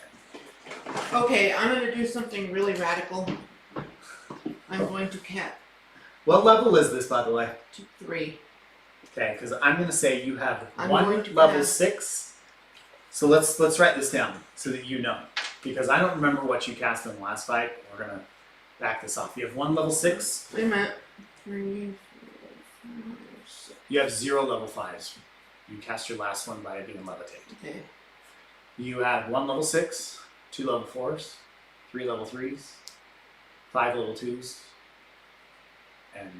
Okay, I'm gonna do something really radical. I'm going to cat What level is this, by the way? 3. Okay, because I'm going to say you have I'm one going to level pass. 6. So let's write this down so that you know, because I don't remember what you cast in the last fight. We're going to back this off. You have 1 level 6. Wait a minute. 3, 4, 5, 6. You have 0 level 5s. You cast your last one by being levitate. Okay. You have 1 level 6, 2 level 4s, 3 level 3s, 5 level 2s, and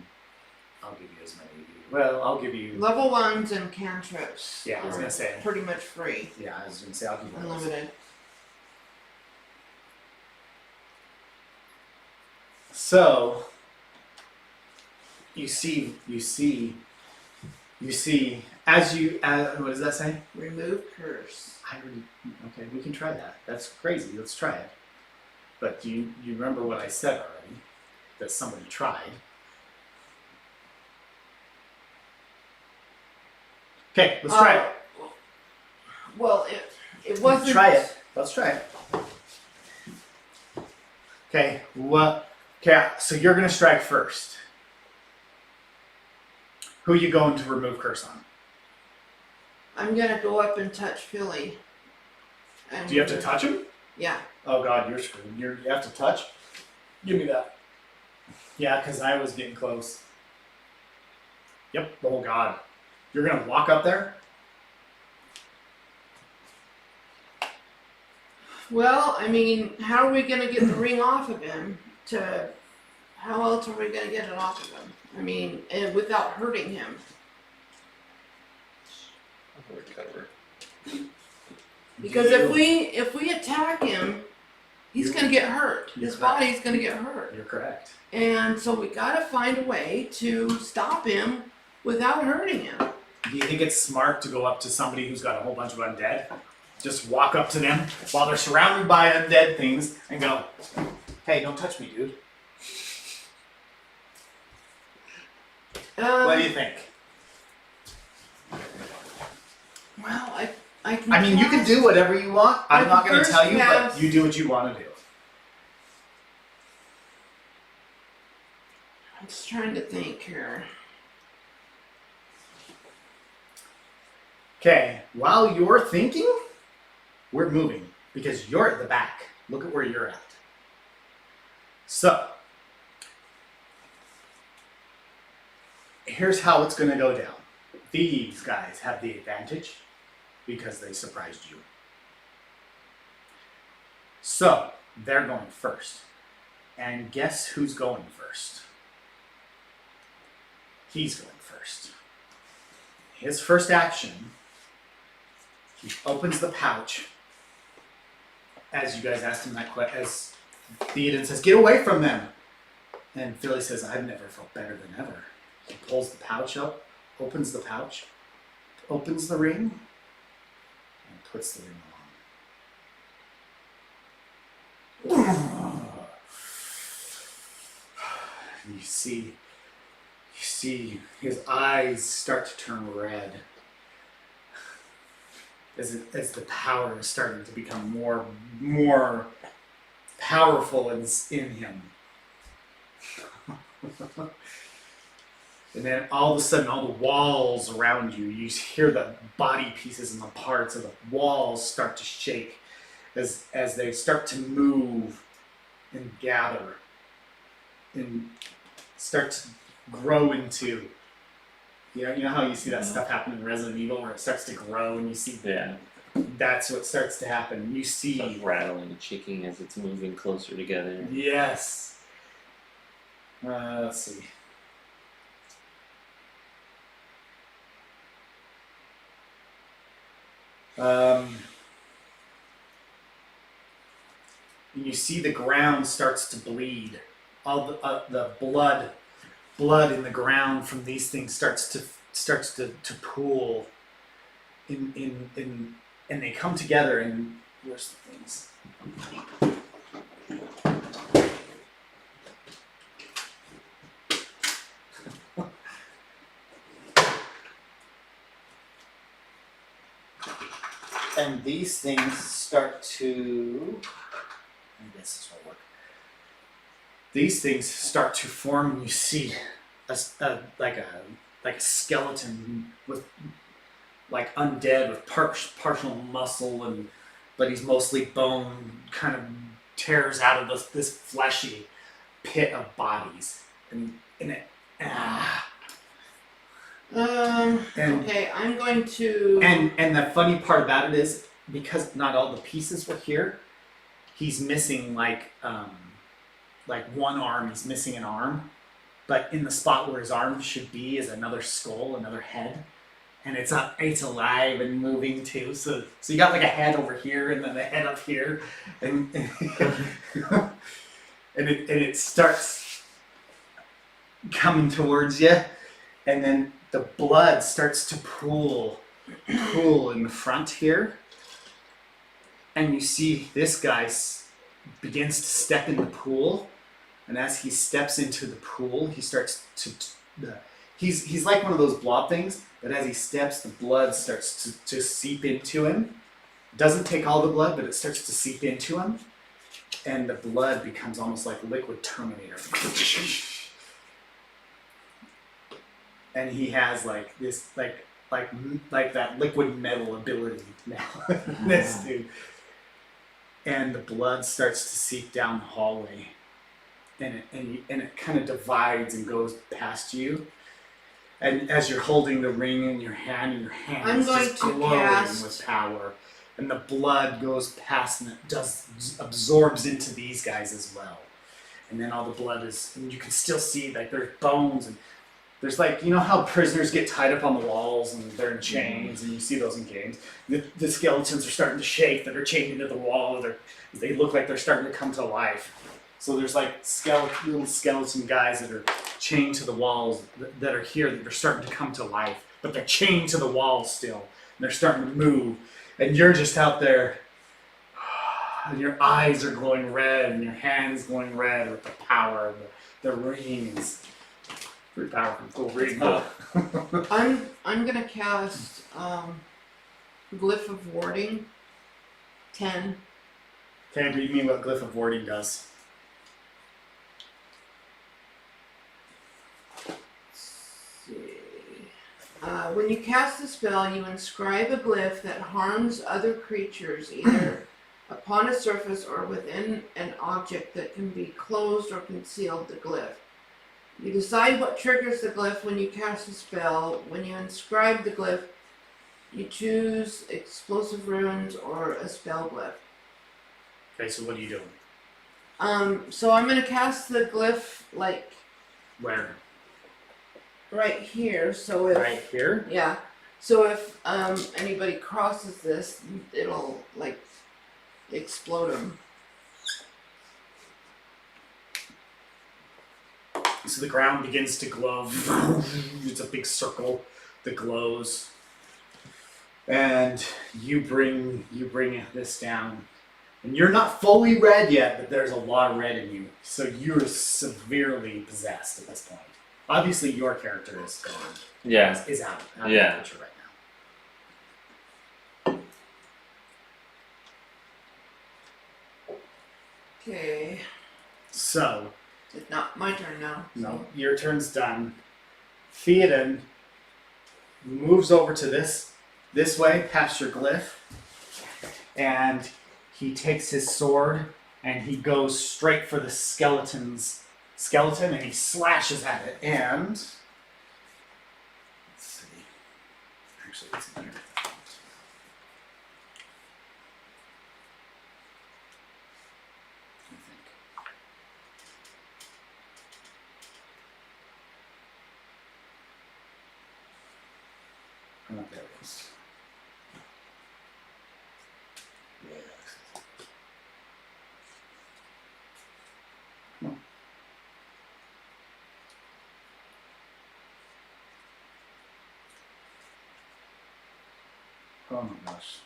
I'll give you as many. Well, I'll give you. Level 1s and cantrips. Yeah, I was are gonna say. pretty much free. Yeah, I was gonna say I'll give you those. Unlimited. So you see. As what does that say? Remove curse. Okay, we can try that. That's crazy. Let's try it. But do you remember what I said already? That somebody tried. Okay, let's try it. Well, it wasn't. Try it. Let's try it. Okay, Okay, so you're gonna strike first. Who are you going to remove curse on? I'm gonna go up and touch Philly. And Do you have to touch him? Yeah. Oh God, you're screwed. You have to touch? Give me that. Yeah, because I was getting close. Yep. Oh God. You're going to walk up there? Well, I mean, how are we gonna get the ring off of him? How else are we gonna get it off of him? I mean, and without hurting him. Recover. Because if we attack him, he's gonna get hurt. His body's gonna get hurt. You're correct. And so we gotta find a way to stop him without hurting him. Do you think it's smart to go up to somebody who's got a whole bunch of undead? Just walk up to them while they're surrounded by undead things and go, "Hey, don't touch me, dude." What do you think? Well, I can. I mean, you can do whatever you want. I'm not going to first tell you, but cast- you do what you want to do. I'm just trying to think here. Okay, while you're thinking, we're moving because you're at the back. Look at where you're at. So, here's how it's going to go down. These guys have the advantage because they surprised you. So, they're going first. And guess who's going first? He's going first. His first action, he opens the pouch as you guys asked him that question, as Theoden says, "Get away from them." And Philly says, "I've never felt better than ever." He pulls the pouch up, opens the pouch, opens the ring, and puts the ring on. You see his eyes start to turn red as the power is starting to become more powerful in him. And then all of a sudden, all the walls around you, you hear the body pieces and the parts of the walls start to shake as they start to move and gather and start to grow into, you know how you see that stuff happen in Resident Evil where it starts to grow and you see that's what starts to happen. You see Starts rattling and shaking as it's moving closer together. Yes. Let's see. And you see the ground starts to bleed. All the blood blood in the ground from these things starts to pool in and they come together and where's the things? And these things start to, I guess this will work. These things start to form, and you see like a skeleton with like undead with partial muscle, and but he's mostly bone. Kind of tears out of this fleshy pit of bodies, and it. And, Okay, I'm going to. And the funny part about it is because not all the pieces were here, he's missing like one arm. He's missing an arm, but in the spot where his arm should be is another skull, another head, and it's alive and moving too. So you got like a head over here and then a head up here, and and it starts coming towards you, and then the blood starts to pool in the front here, and you see this guy begins to step in the pool, and as he steps into the pool, he starts to he's like one of those blob things, but as he steps, the blood starts to seep into him. Doesn't take all the blood, but it starts to seep into him, and the blood becomes almost like liquid Terminator. And he has like this like that liquid metal ability now. This dude. And the blood starts to seep down the hallway, and it kind of divides and goes past you. And as you're holding the ring in your hand, and your hand I'm is going just to glowing cast- with power, and the blood goes past and it absorbs into these guys as well. And then all the blood is, and you can still see like there's bones and. There's like, you know how prisoners get tied up on the walls and they're in chains, and you see those in games? The skeletons are starting to shake, that are chained into the wall, they look like they're starting to come to life. So there's like little skeleton guys that are chained to the walls that are here, that are starting to come to life, but they're chained to the walls still, and they're starting to move. And you're just out there, and your eyes are glowing red, and your hands glowing red with the power of the rings. Pretty powerful, cool reading. Cool. I'm gonna cast Glyph of Warding 10. Okay, read me what Glyph of Warding does. When you cast a spell, you inscribe a glyph that harms other creatures either upon a surface or within an object that can be closed or concealed the glyph. You decide what triggers the glyph when you cast a spell. When you inscribe the glyph, you choose explosive runes or a spell glyph. Okay, so what are you doing? So I'm gonna cast the glyph like Where? right here. So if Right here? yeah, so if anybody crosses this, it'll like explode them. So the ground begins to glow. It's a big circle that glows. And you bring this down. And you're not fully red yet, but there's a lot of red in you. So you're severely possessed at this point. Obviously your character is gone. Yeah. Is out of the Yeah. picture right now. Okay, So it's not my turn now. no, your turn's done. Theoden moves over to this way, past your glyph, and he takes his sword and he goes straight for the skeleton, and he slashes at it. And let's see, actually, it's in here. I think. Oh, there it is. Oh my gosh.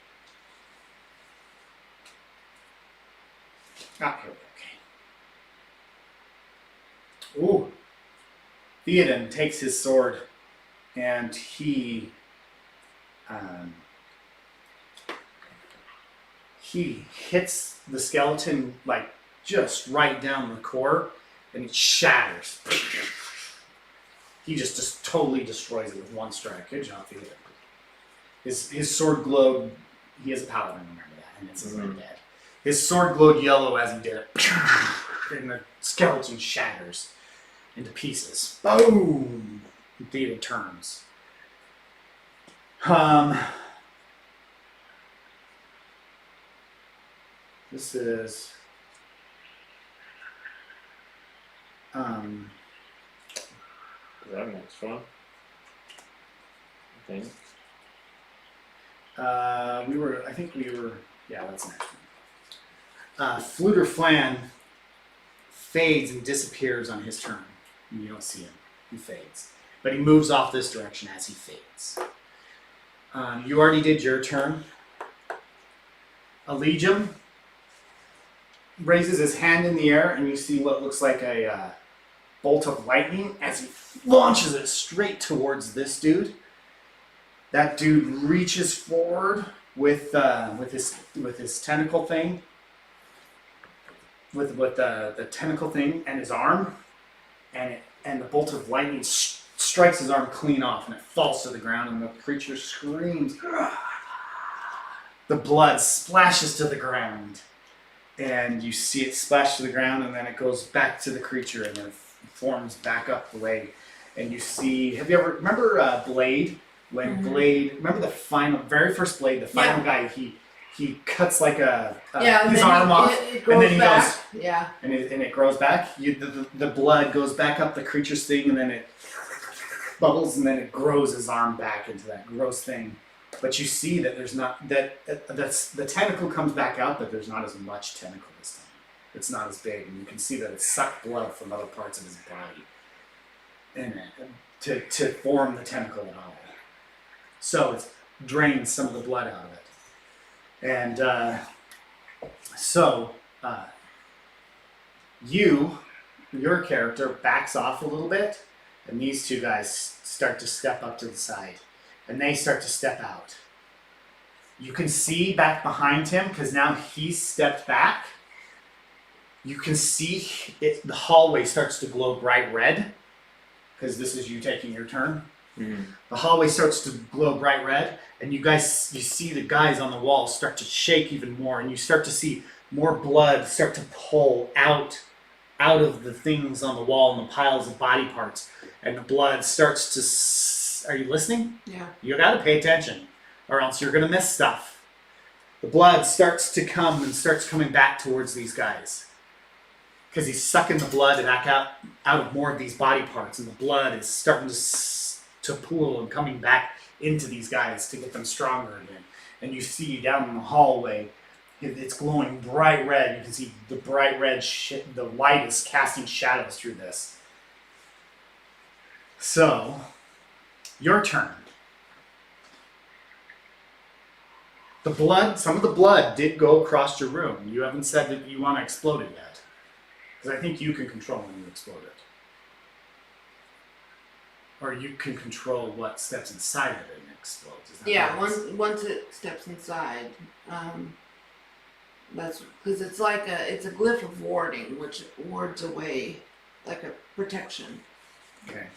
Ah, here we go. Okay. Ooh. Theoden takes his sword and um, he hits the skeleton like just right down the core, and it shatters. He just totally destroys it with one strike. Good job, Theoden. His sword glowed. He is a paladin, remember that, and it's his dead. His sword glowed yellow as he did it, and the skeleton shatters into pieces. Boom! Theoden turns. This is Is that next one? I think. Yeah, that's next one. Fluter Flan fades and disappears on his turn. You don't see him. He fades. But he moves off this direction as he fades. You already did your turn. Allegium raises his hand in the air, and you see what looks like a bolt of lightning as he launches it straight towards this dude. That dude reaches forward with his tentacle thing, with the tentacle thing and his arm, and the bolt of lightning strikes his arm clean off, and it falls to the ground, and the creature screams. The blood splashes to the ground, and you see it splash to the ground, and then it goes back to the creature, and then it forms back up the way. And you see, remember Blade? When Blade, remember the very first Blade, the final guy, he cuts like his arm off, and then he goes, and it grows back. The blood goes back up the creature's thing, and then it bubbles, and then it grows his arm back into that gross thing. But you see that there's not that's the tentacle comes back out, but there's not as much tentacle this time. It's not as big, and you can see that it sucked blood from other parts of his body in it to form the tentacle at all. So it's drained some of the blood out of it. And your character backs off a little bit, and these two guys start to step up to the side, and they start to step out. You can see back behind him, because now he's stepped back. You can see the hallway starts to glow bright red, because this is you taking your turn. Mm-hmm. The hallway starts to glow bright red, and you see the guys on the wall start to shake even more, and you start to see more blood start to pull out of the things on the wall and the piles of body parts, and the blood starts to... Are you listening? Yeah. You gotta pay attention, or else you're gonna miss stuff. The blood starts to come and starts coming back towards these guys, because he's sucking the blood back out of more of these body parts, and the blood is starting to pool and coming back into these guys to get them stronger again. And you see down in the hallway, it's glowing bright red. You can see the bright red the light is casting shadows through this. So, your turn. Some of the blood did go across your room. You haven't said that you want to explode it yet, because I think you can control when you explode it. Or you can control what steps inside of it and explodes. Once it steps inside, that's because it's a glyph of warding, which wards away like a protection. Okay.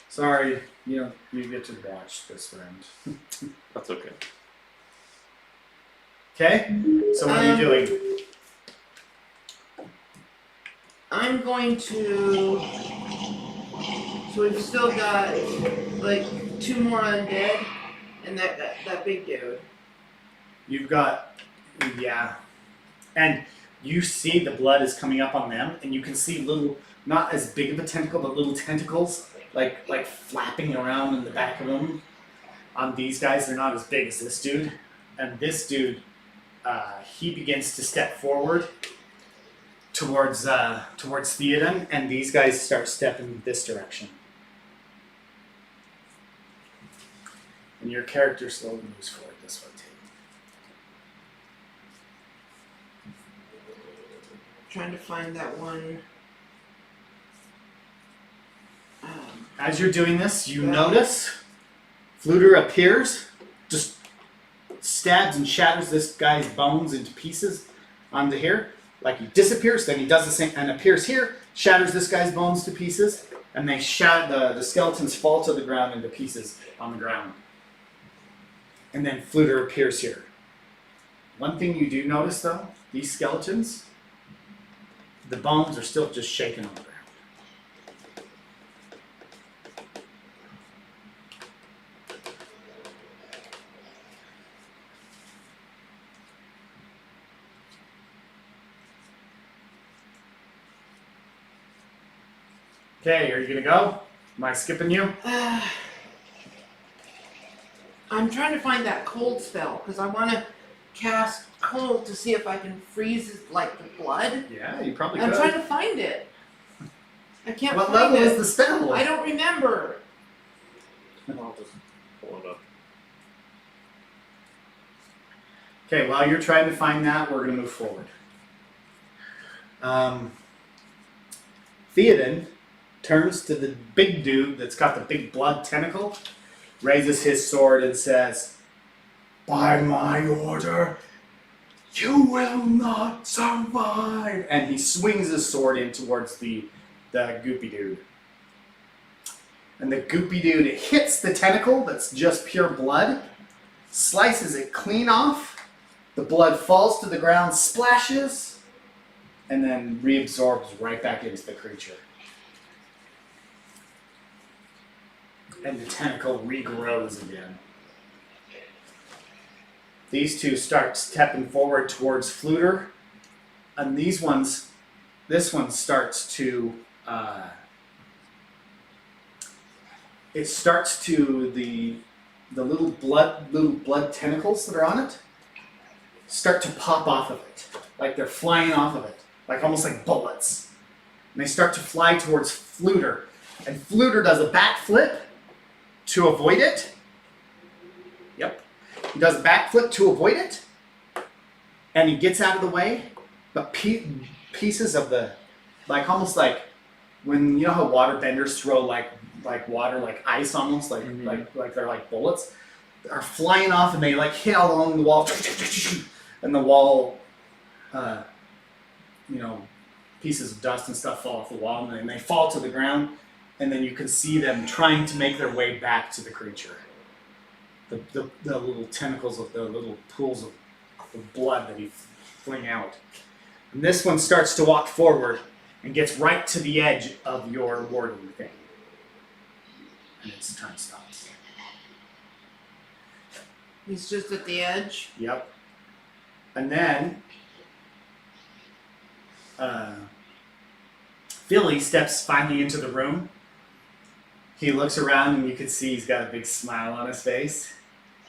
Sorry, you get to watch this round. That's okay. Okay. So what are you doing? I'm going to. So we've still got like 2 more undead and that big dude. You've got, and you see the blood is coming up on them, and you can see little, not as big of a tentacle, but little tentacles like flapping around in the back of them. On these guys, they're not as big as this dude, and this dude, he begins to step forward towards Theoden, and these guys start stepping this direction. And your character slowly moves forward this way too. Trying to find that one. As you're doing this, you Yeah. notice Fluter appears, just stabs and shatters this guy's bones into pieces onto here. Like he disappears, then he does the same and appears here, shatters this guy's bones to pieces, and they the skeletons fall to the ground into pieces on the ground. And then Fluter appears here. One thing you do notice though, these skeletons, the bones are still just shaking on the ground. Okay, are you gonna go? Am I skipping you? I'm trying to find that cold spell because I want to cast cold to see if I can freeze like the blood. Yeah, you probably I'm could. trying to find it. I can't What find level it. is the spell? I don't remember. I'll just pull it up. Okay, while you're trying to find that, we're gonna move forward. Theoden turns to the big dude that's got the big blood tentacle, raises his sword and says, "By my order, you will not survive." And he swings his sword in towards the goopy dude. And the goopy dude, it hits the tentacle that's just pure blood, slices it clean off, the blood falls to the ground, splashes, and then reabsorbs right back into the creature. And the tentacle regrows again. These two start stepping forward towards Fluter, and this one starts to, it starts to the little blood tentacles that are on it start to pop off of it, like they're flying off of it, like almost like bullets. And they start to fly towards Fluter, and Fluter does a backflip to avoid it. Yep. He does a backflip to avoid it. And he gets out of the way. But pieces of the, like almost like when, you know how water benders throw like water, like ice almost, like they're like bullets, are flying off and they like hit all along the wall. And the wall, pieces of dust and stuff fall off the wall and they fall to the ground. And then you can see them trying to make their way back to the creature. The little tentacles of the little pools of blood that he fling out. And this one starts to walk forward and gets right to the edge of your warding thing. And its turn stops. He's just at the edge. Yep. And then Philly steps finally into the room. He looks around and you can see he's got a big smile on his face.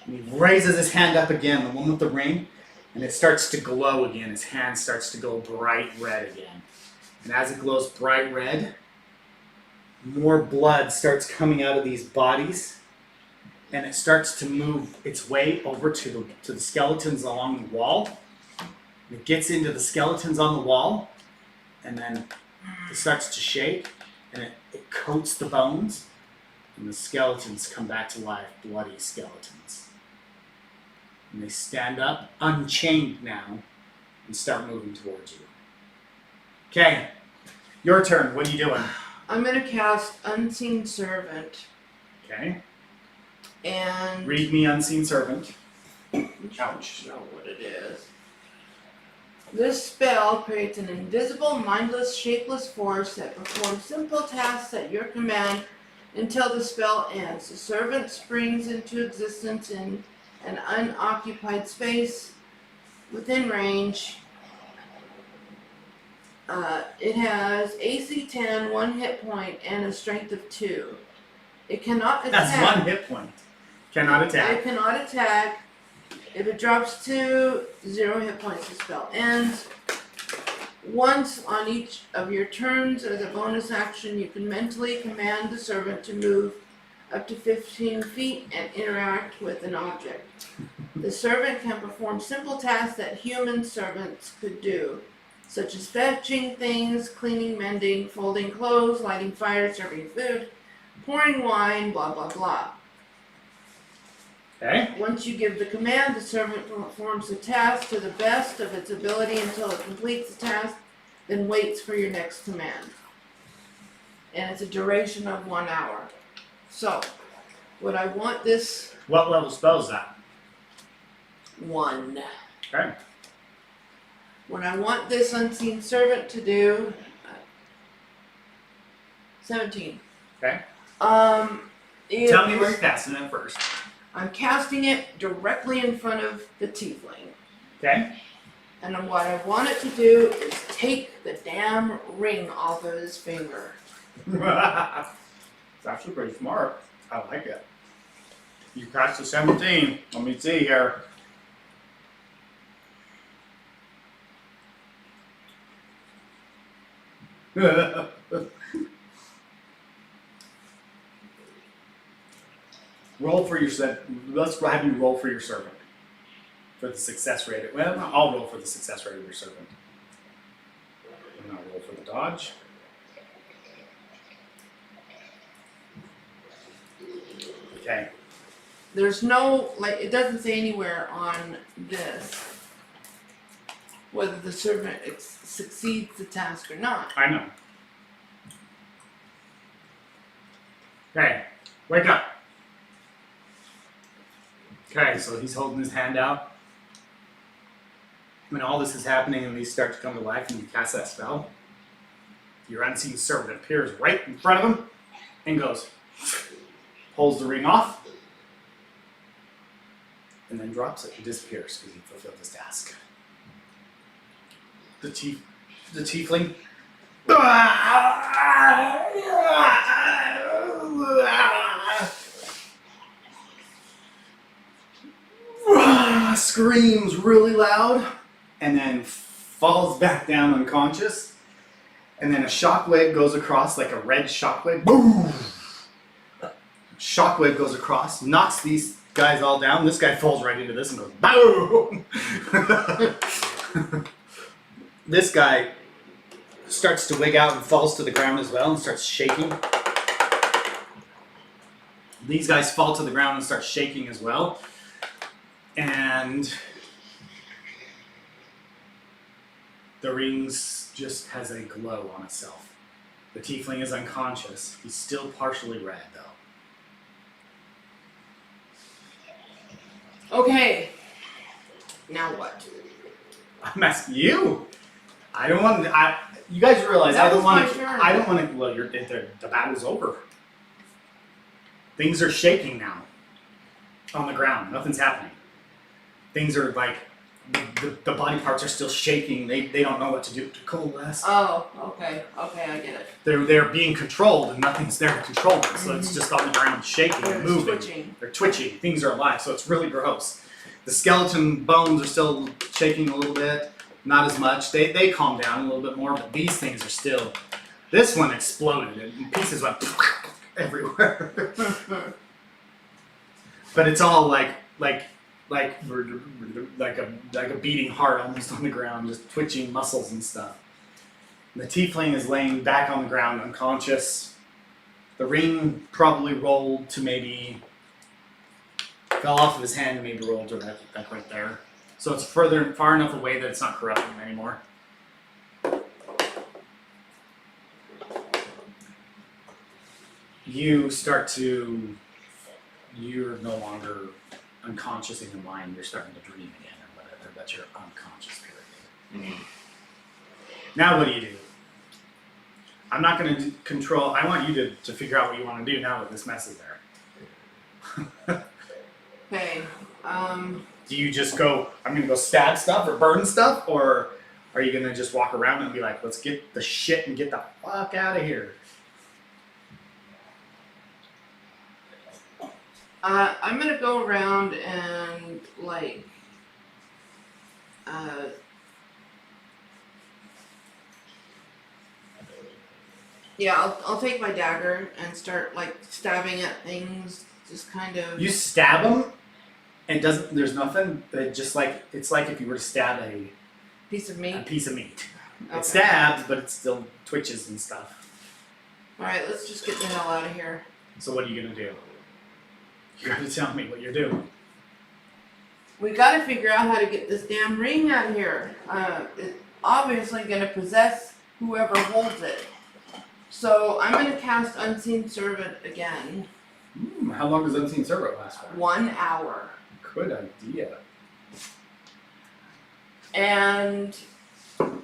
And he raises his hand up again, the one with the ring, and it starts to glow again. His hand starts to go bright red again. And as it glows bright red, more blood starts coming out of these bodies, and it starts to move its way over to the skeletons along the wall. It gets into the skeletons on the wall, and then it starts to shake, and it coats the bones. And the skeletons come back to life, bloody skeletons. And they stand up, unchained now, and start moving towards you. Okay, your turn. What are you doing? I'm gonna cast Unseen Servant Okay, and read me Unseen Servant. ouch, know what it is. This spell creates an invisible, mindless, shapeless force that performs simple tasks at your command until the spell ends. The servant springs into existence in an unoccupied space within range. It has AC 10, 1 hit point, and a strength of 2. It cannot attack. That's 1 hit point. Cannot It attack. cannot attack. If it drops to 0 hit points, the spell ends. Once on each of your turns, as a bonus action, you can mentally command the servant to move up to 15 feet and interact with an object. The servant can perform simple tasks that human servants could do, such as fetching things, cleaning, mending, folding clothes, lighting fires, serving food, pouring wine, blah blah blah. Okay. Once you give the command, the servant performs the task to the best of its ability until it completes the task, then waits for your next command. And it's a duration of 1 hour. So, what I want this What level spell is that? 1. Okay. What I want this unseen servant to do, 17. Okay. Is Tell me where you're casting it first. I'm casting it directly in front of the tiefling. Okay. And then what I want it to do is take the damn ring off of his finger. It's actually pretty smart. I like it. You cast a 17. Let me see here. Roll for your let's have you roll for your servant. For the success rate. Well, I'll roll for the success rate of your servant. And I'll roll for the dodge. Okay. There's no, like, it doesn't say anywhere on this whether the servant succeeds the task or not. I know. Okay. Wake up. Okay, so he's holding his hand out. When all this is happening and these start to come to life and you cast that spell, your unseen servant appears right in front of him and goes, pulls the ring off, and then drops it and disappears because he fulfilled his task. The tiefling screams really loud and then falls back down unconscious, and then a shockwave goes across, like a red shockwave. Boom! Shockwave goes across, knocks these guys all down. This guy falls right into this and goes boom. This guy starts to wig out and falls to the ground as well and starts shaking. These guys fall to the ground and start shaking as well. And the rings just has a glow on itself. The tiefling is unconscious. He's still partially red though. Okay. Now what? I'm asking you. I don't want to. You guys realize That I don't was want my to. turn. I don't want to. Well, the battle's over. Things are shaking now. On the ground, nothing's happening. Things are like the body parts are still shaking. They don't know what to do to coalesce. Oh, okay, I get it. They're being controlled and nothing's there to control them. So it's just on the ground shaking and It's moving. twitching. They're twitching. Things are alive. So it's really gross. The skeleton bones are still shaking a little bit. Not as much. They calm down a little bit more, but these things are still. This one exploded and pieces went everywhere. But it's all like a beating heart almost on the ground, just twitching muscles and stuff. The tiefling is laying back on the ground unconscious. The ring probably rolled to maybe fell off of his hand and maybe rolled to back right there. So it's far enough away that it's not corrupting him anymore. You're no longer unconscious in your mind. You're starting to dream again or whatever. That's your unconscious period. Mm-hmm. Now what do you do? I'm not going to control. I want you to figure out what you want to do now that this mess is there. Okay. Do you just go, I'm going to go stab stuff or burn stuff? Or are you going to just walk around and be like, let's get the shit and get the fuck out of here? I'm gonna go around and like Yeah, I'll take my dagger and start like stabbing at things, just kind of. You stab them, and there's nothing. But just like it's like if you were to stab a Piece of meat. piece of meat. Okay. It stabs, but it still twitches and stuff. All right, let's just get the hell out of here. So what are you gonna do? You gotta tell me what you're doing. We got to figure out how to get this damn ring out of here. It's obviously gonna possess whoever holds it. So I'm gonna cast Unseen Servant again. How long does Unseen Servant last for? 1 hour. Good idea. And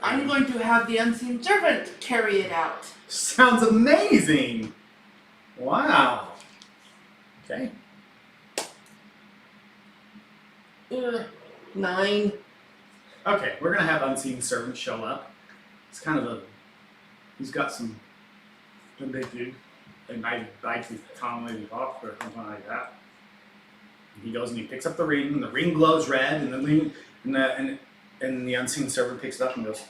I'm going to have the Unseen Servant carry it out. Sounds amazing! Wow. Okay. Ugh. 9. Okay, we're gonna have Unseen Servant show up. It's kind of he's got some big dude. And I bite his tongue lady off or something like that. And he goes and he picks up the ring glows red, and the Unseen Servant picks it up and goes,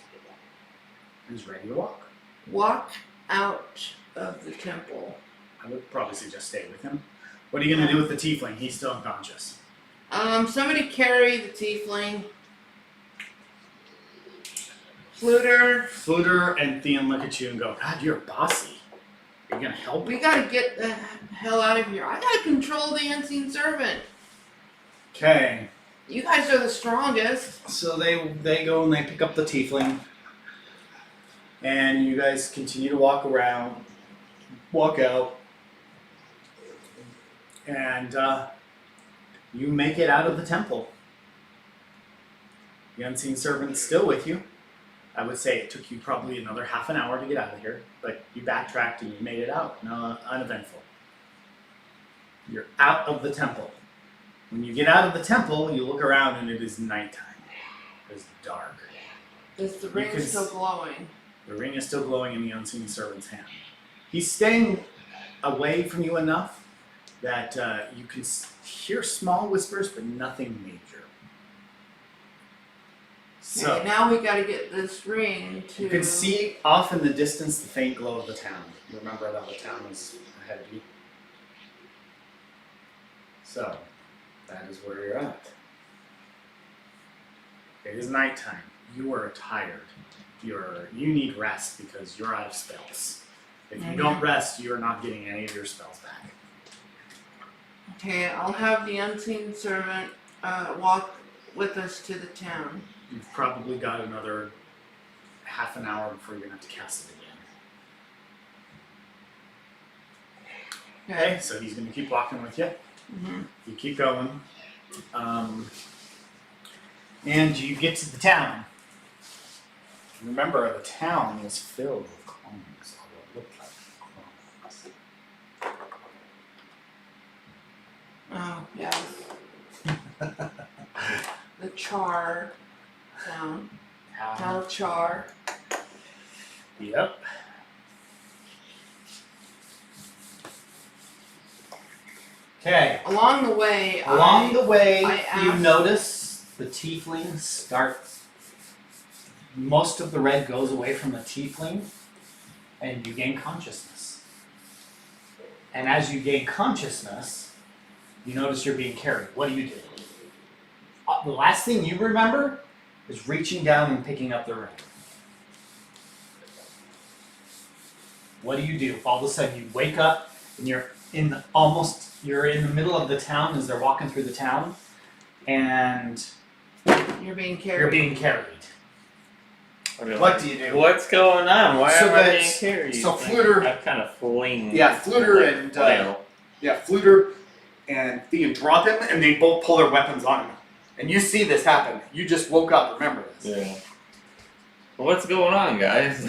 he's ready to walk. Walk out of the temple. I would probably suggest stay with him. What are you gonna do with the tiefling? He's still unconscious. Somebody carry the tiefling. Fluter and Theon look at you and go, God, you're bossy. Are you gonna help me? We gotta get the hell out of here. I gotta control the Unseen Servant. Okay. You guys are the strongest. So they go and they pick up the tiefling. And you guys continue to walk out. And you make it out of the temple. The Unseen Servant's still with you. I would say it took you probably another half an hour to get out of here, but you backtracked and you made it out, uneventful. You're out of the temple. When you get out of the temple, you look around and it is nighttime. It's dark. Is the ring still glowing? The ring is still glowing in the Unseen Servant's hand. He's staying away from you enough that you can hear small whispers, but nothing major. So okay, now we gotta get this ring to. you can see off in the distance the faint glow of the town. Remember that the town is ahead of you. So that is where you're at. It is nighttime. You are tired. You need rest because you're out of spells. If you don't rest, you are not getting any of your spells back. Okay, I'll have the Unseen Servant walk with us to the town. You've probably got another half an hour before you're going to have to cast it again. Okay, so he's going to keep walking with you. Mm-hmm. You keep going. And you get to the town. Remember, the town is filled with clones, or what looked like clones. Oh, yes. The Char town. Town of Char. Yep. Okay. Along the way, I you asked- notice the tieflings start. Most of the red goes away from the tiefling, and you gain consciousness. And as you gain consciousness, you notice you're being carried. What do you do? The last thing you remember is reaching down and picking up the ring. What do you do? All of a sudden, you wake up and you're in the middle of the town as they're walking through the town, and you're being carried. you're being carried. Okay, What do you do? What's going on? Why So am I being that's- carried? so Fluter- I'm kind of fleeing. Fluter and Fluter and Theon drop him, and they both pull their weapons on him. And you see this happen. You just woke up. Remember this. Yeah. What's going on, guys?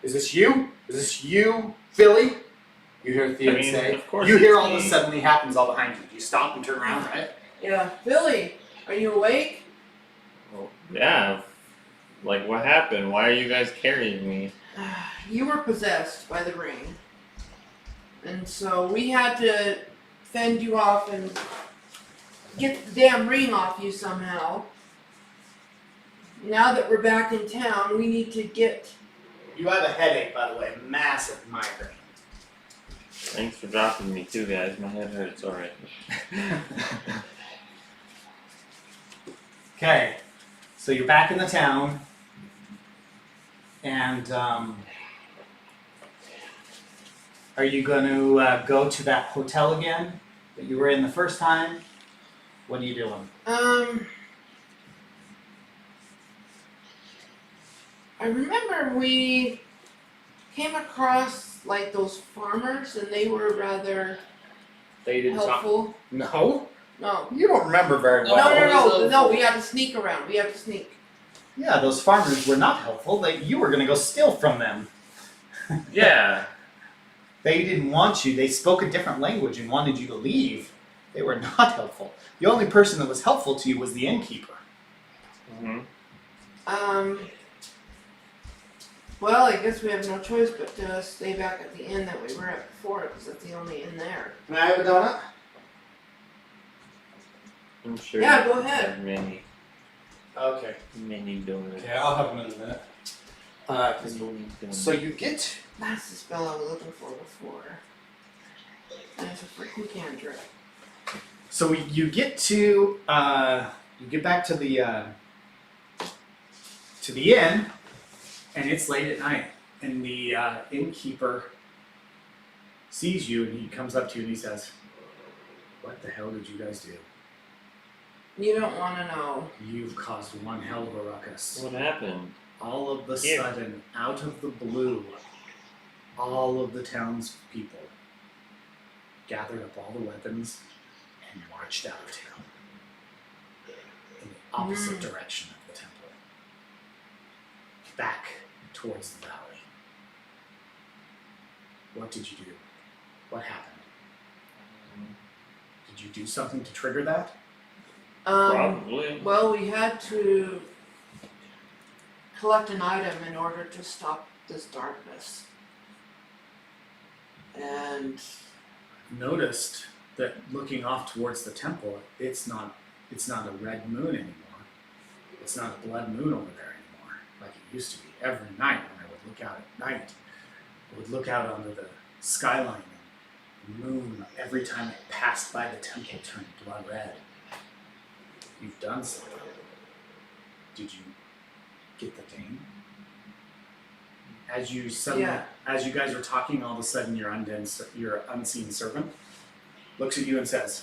Is this you? Is this you, Philly? You hear Theon say. of course You hear it's all this me. suddenly happens all behind you. You stop and turn around, right? Yeah, Billy, are you awake? Well, yeah. Like, what happened? Why are you guys carrying me? You were possessed by the ring. And so we had to fend you off and get the damn ring off you somehow. Now that we're back in town, we need to get You have a headache, by the way, massive migraine. Thanks for dropping me too, guys. My head hurts already. Okay, so you're back in the town, and are you going to go to that hotel again that you were in the first time? What are you doing? I remember we came across like those farmers, and they were rather They didn't talk. helpful. No, No. you don't remember very No, well. no, we had to sneak around. We had to sneak. Yeah, those farmers were not helpful. You were going to go steal from them. Yeah. They didn't want you. They spoke a different language and wanted you to leave. They were not helpful. The only person that was helpful to you was the innkeeper. Mm-hmm. Well, I guess we have no choice but to stay back at the inn that we were at before, because that's the only inn there. Can I have a donut? I'm sure. Yeah, you go ahead. have many Okay. donuts. Okay, I'll have them in a minute. Many donuts. So you get... That's the spell I was looking for before. And it's a freaking cantrip. So you get to you get back to the inn, and it's late at night, and the innkeeper sees you, and he comes up to you and he says, "What the hell did you guys do? You don't want to know. You've caused one hell of a ruckus. What happened? All of the Here. sudden, out of the blue, all of the townspeople gathered up all the weapons and marched out of town in the opposite direction of the temple, back towards the valley. What did you do? What happened? Did you do something to trigger that? Probably. Well, we had to collect an item in order to stop this darkness. And Noticed that looking off towards the temple, it's not a red moon anymore. It's not a blood moon over there anymore, like it used to be. Every night when I would look out at night, I would look out onto the skyline, and the moon, every time it passed by the temple, turned blood red. You've done something. Did you get the Dane? As you suddenly, Yeah. as you guys are talking, all of a sudden your unseen servant looks at you and says,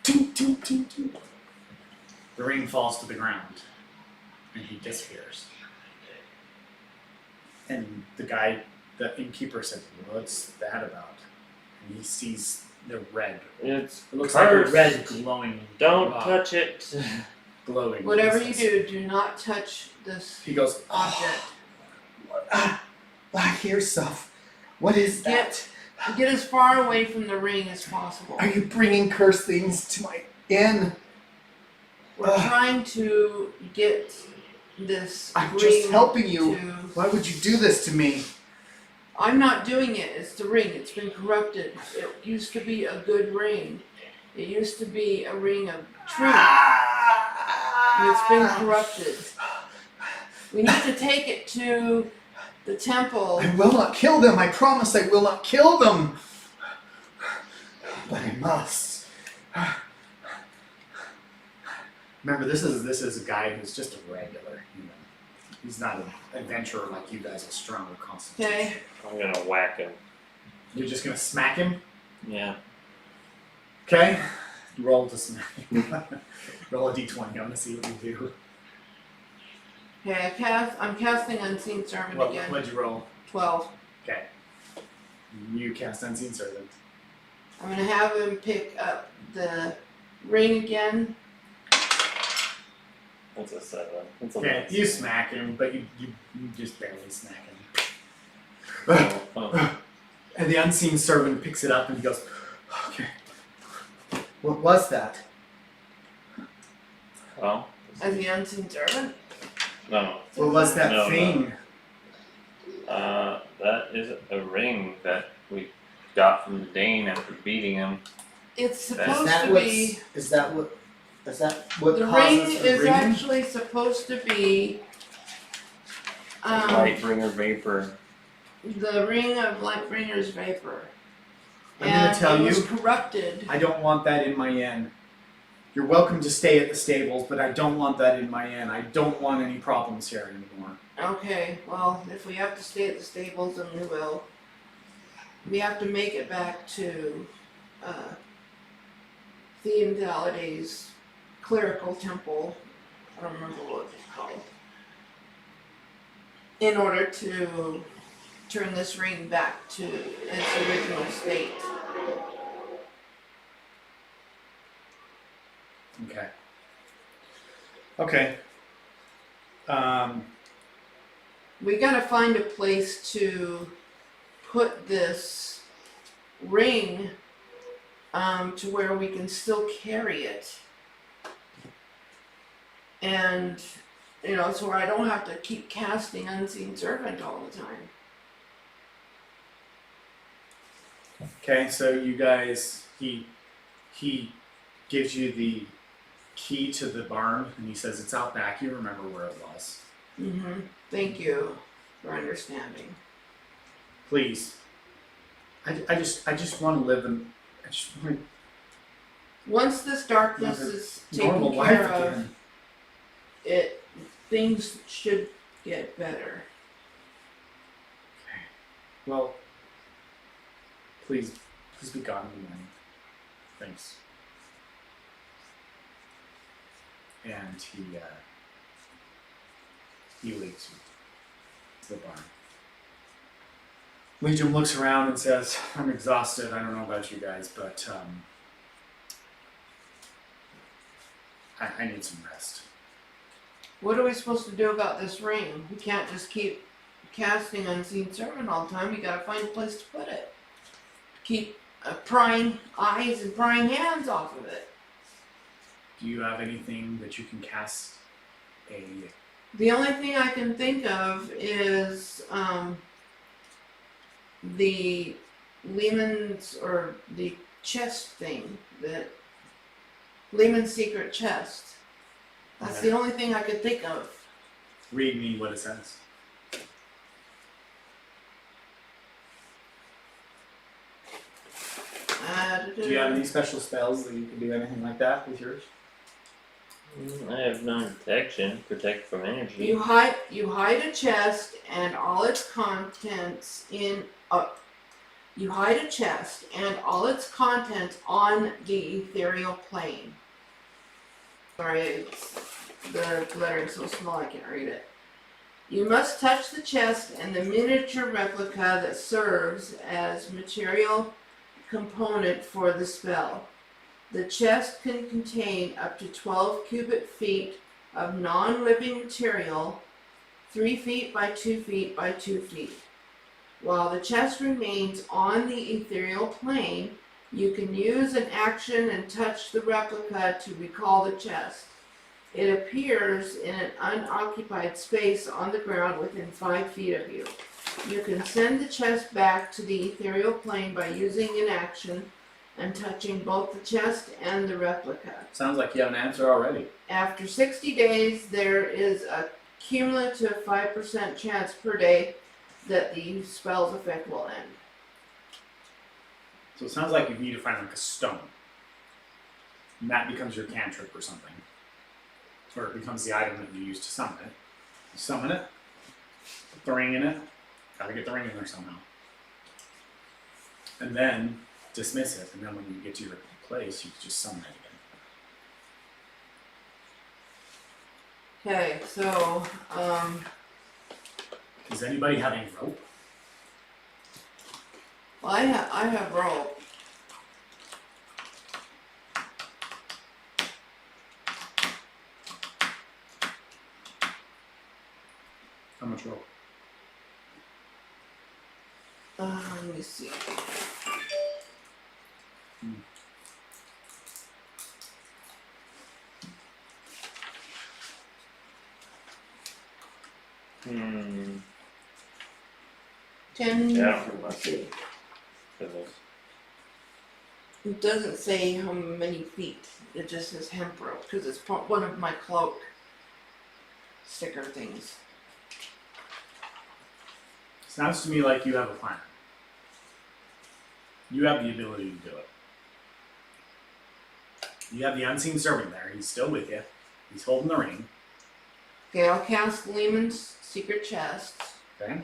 "Toot, toot, toot, toot." The ring falls to the ground, and he disappears. And the innkeeper said, "What's that about?" And he sees the red. It's It looks cursed. like a red glowing. Don't rock, touch it. glowing. whatever He you says- do not touch this He goes, object. I hear stuff. What is that? Get as far away from the ring as possible. Are you bringing cursed things to my inn? We're trying to get this I'm ring just helping you. to... Why would you do this to me? I'm not doing it. It's the ring. It's been corrupted. It used to be a good ring. It used to be a ring of truth. And it's been corrupted. We need to take it to the temple. I will not kill them. I promise I will not kill them. But I must. Remember, this is a guy who's just a regular human. He's not an adventurer like you guys, a stronger constitution. Okay. I'm gonna whack him. You're just gonna smack him? Yeah. Okay. Roll to smack him. Roll a d20. I want to see what you do. Okay, I'm casting Unseen Servant again. What'd you roll? 12. Okay. You cast Unseen Servant. I'm gonna have him pick up the ring again. That's a 7. That's a Okay, nice you 7. smack him, but you just barely smack him. Oh. And the Unseen Servant picks it up and he goes, "Okay. What was that?" Oh. As the Unseen Servant? No. What was that No, thing? That is a ring that we got from the Dane after beating him. It's Is supposed to be... Is that what The ring causes is ring? actually supposed to be Lightbringer vapor. The ring of Lightbringer's vapor. I'm gonna tell it was you, corrupted. I don't want that in my inn. You're welcome to stay at the stables, but I don't want that in my inn. I don't want any problems here anymore. Okay, well, if we have to stay at the stables, then we will. We have to make it back to Thean Validay's clerical temple. I don't remember what it's called. In order to turn this ring back to its original state. Okay. Okay. We gotta find a place to put this ring to where we can still carry it. And, you know, so I don't have to keep casting Unseen Servant all the time. Okay, so you guys, he gives you the key to the barn, and he says it's out back. You remember where it was. Mm-hmm. Thank you for understanding. Please. I just want to live in. I just want Once this darkness Another is normal taken life care of, again. things should get better. Well, please be gone in the morning. Thanks. And he leaves you to the barn. Legion looks around and says, I'm exhausted. I don't know about you guys, but I need some rest. What are we supposed to do about this ring? We can't just keep casting Unseen Servant all the time. We gotta find a place to put it. Keep prying eyes and prying hands off of it. Do you have anything that you can cast a... The only thing I can think of is the Lehman's or the chest thing, that Lehman's secret chest. That's the only thing I could think of. Read me what it says. Do you have any special spells that you can do anything like that with yours? I have non-detection, protect from energy. You hide a chest and all its contents in you hide a chest and all its contents on the ethereal plane. Sorry, the lettering's so small I can't read it. You must touch the chest and the miniature replica that serves as material component for the spell. The chest can contain up to 12 cubic feet of non-living material, 3 feet by 2 feet by 2 feet. While the chest remains on the ethereal plane, you can use an action and touch the replica to recall the chest. It appears in an unoccupied space on the ground within 5 feet of you. You can send the chest back to the ethereal plane by using an action and touching both the chest and the replica. Sounds like you have an answer already. After 60 days, there is a cumulative 5% chance per day that the spell's effect will end. So it sounds like you need to find like a stone. And that becomes your cantrip or something. Or it becomes the item that you use to summon it. You summon it, put the ring in it, gotta get the ring in there somehow. And then dismiss it, and then when you get to your place, you just summon it again. Okay, so, Does anybody have any rope? well, I have rope. How much rope? Let me see. Hmm. 10. Yeah. Let's see. Goodness. It doesn't say how many feet. It just says hemp rope because it's one of my cloak sticker things. Sounds to me like you have a plan. You have the ability to do it. You have the unseen servant there. He's still with you. He's holding the ring. Okay, I'll cast Lehman's secret chest. Okay.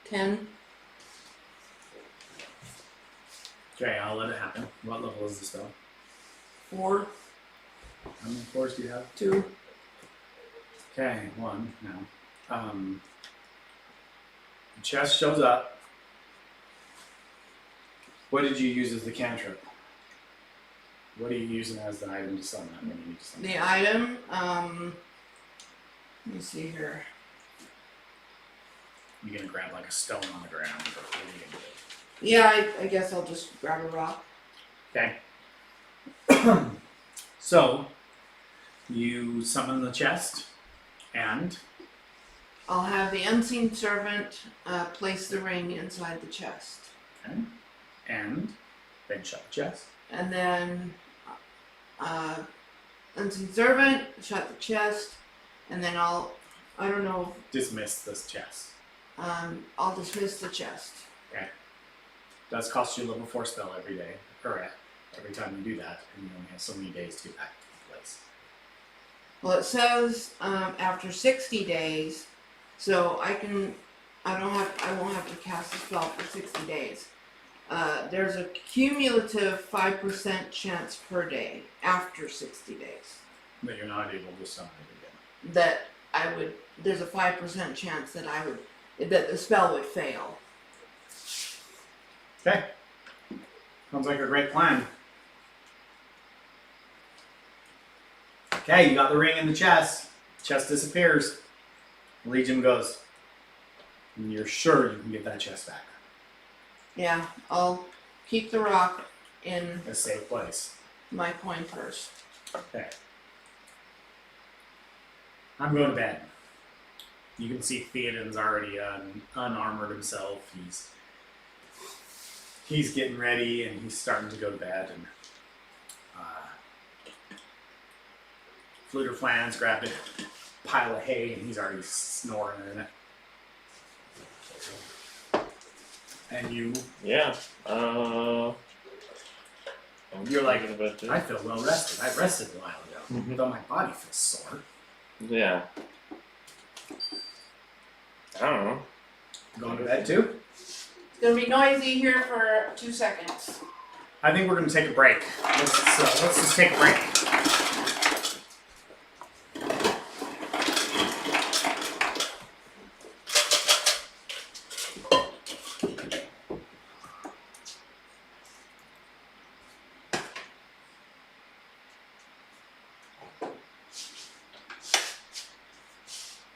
10. Okay, I'll let it happen. What level is the spell? 4. How many floors do you have? 2. Okay, 1 now. The chest shows up. What did you use as the cantrip? What are you using as the item to summon that when you need to summon? The item, let me see here. You gonna grab like a stone on the ground, or what are you gonna do? Yeah, I guess I'll just grab a rock. Okay. So, you summon the chest, and I'll have the unseen servant place the ring inside the chest. okay, and then shut the chest. And then unseen servant, shut the chest, and then I don't know, Dismiss this chest. I'll dismiss the chest. Okay. Does cost you a level 4 spell every day, or every time you do that, and you only have so many days to get back to the place. Well, it says after 60 days, so I won't have to cast a spell for 60 days. There's a cumulative 5% chance per day after 60 days But you're not able to summon it again. that there's a 5% chance that the spell would fail. Okay. Sounds like a great plan. Okay, you got the ring in the chest. Chest disappears. Legion goes. And you're sure you can get that chest back. Yeah, I'll keep the rock in A safe place. my coin purse. Okay. I'm going to bed. You can see Theoden's already unarmored himself. He's getting ready and he's starting to go to bed. And Fluter Flans grabbed a pile of hay and he's already snoring in it. And you, Yeah. You're like, thinking about this. I feel well rested. I rested a while ago, Mhm. though my body feels sore. Yeah. I don't know. Going to bed too? It's gonna be noisy here for 2 seconds. I think we're going to take a break. Let's just take a break.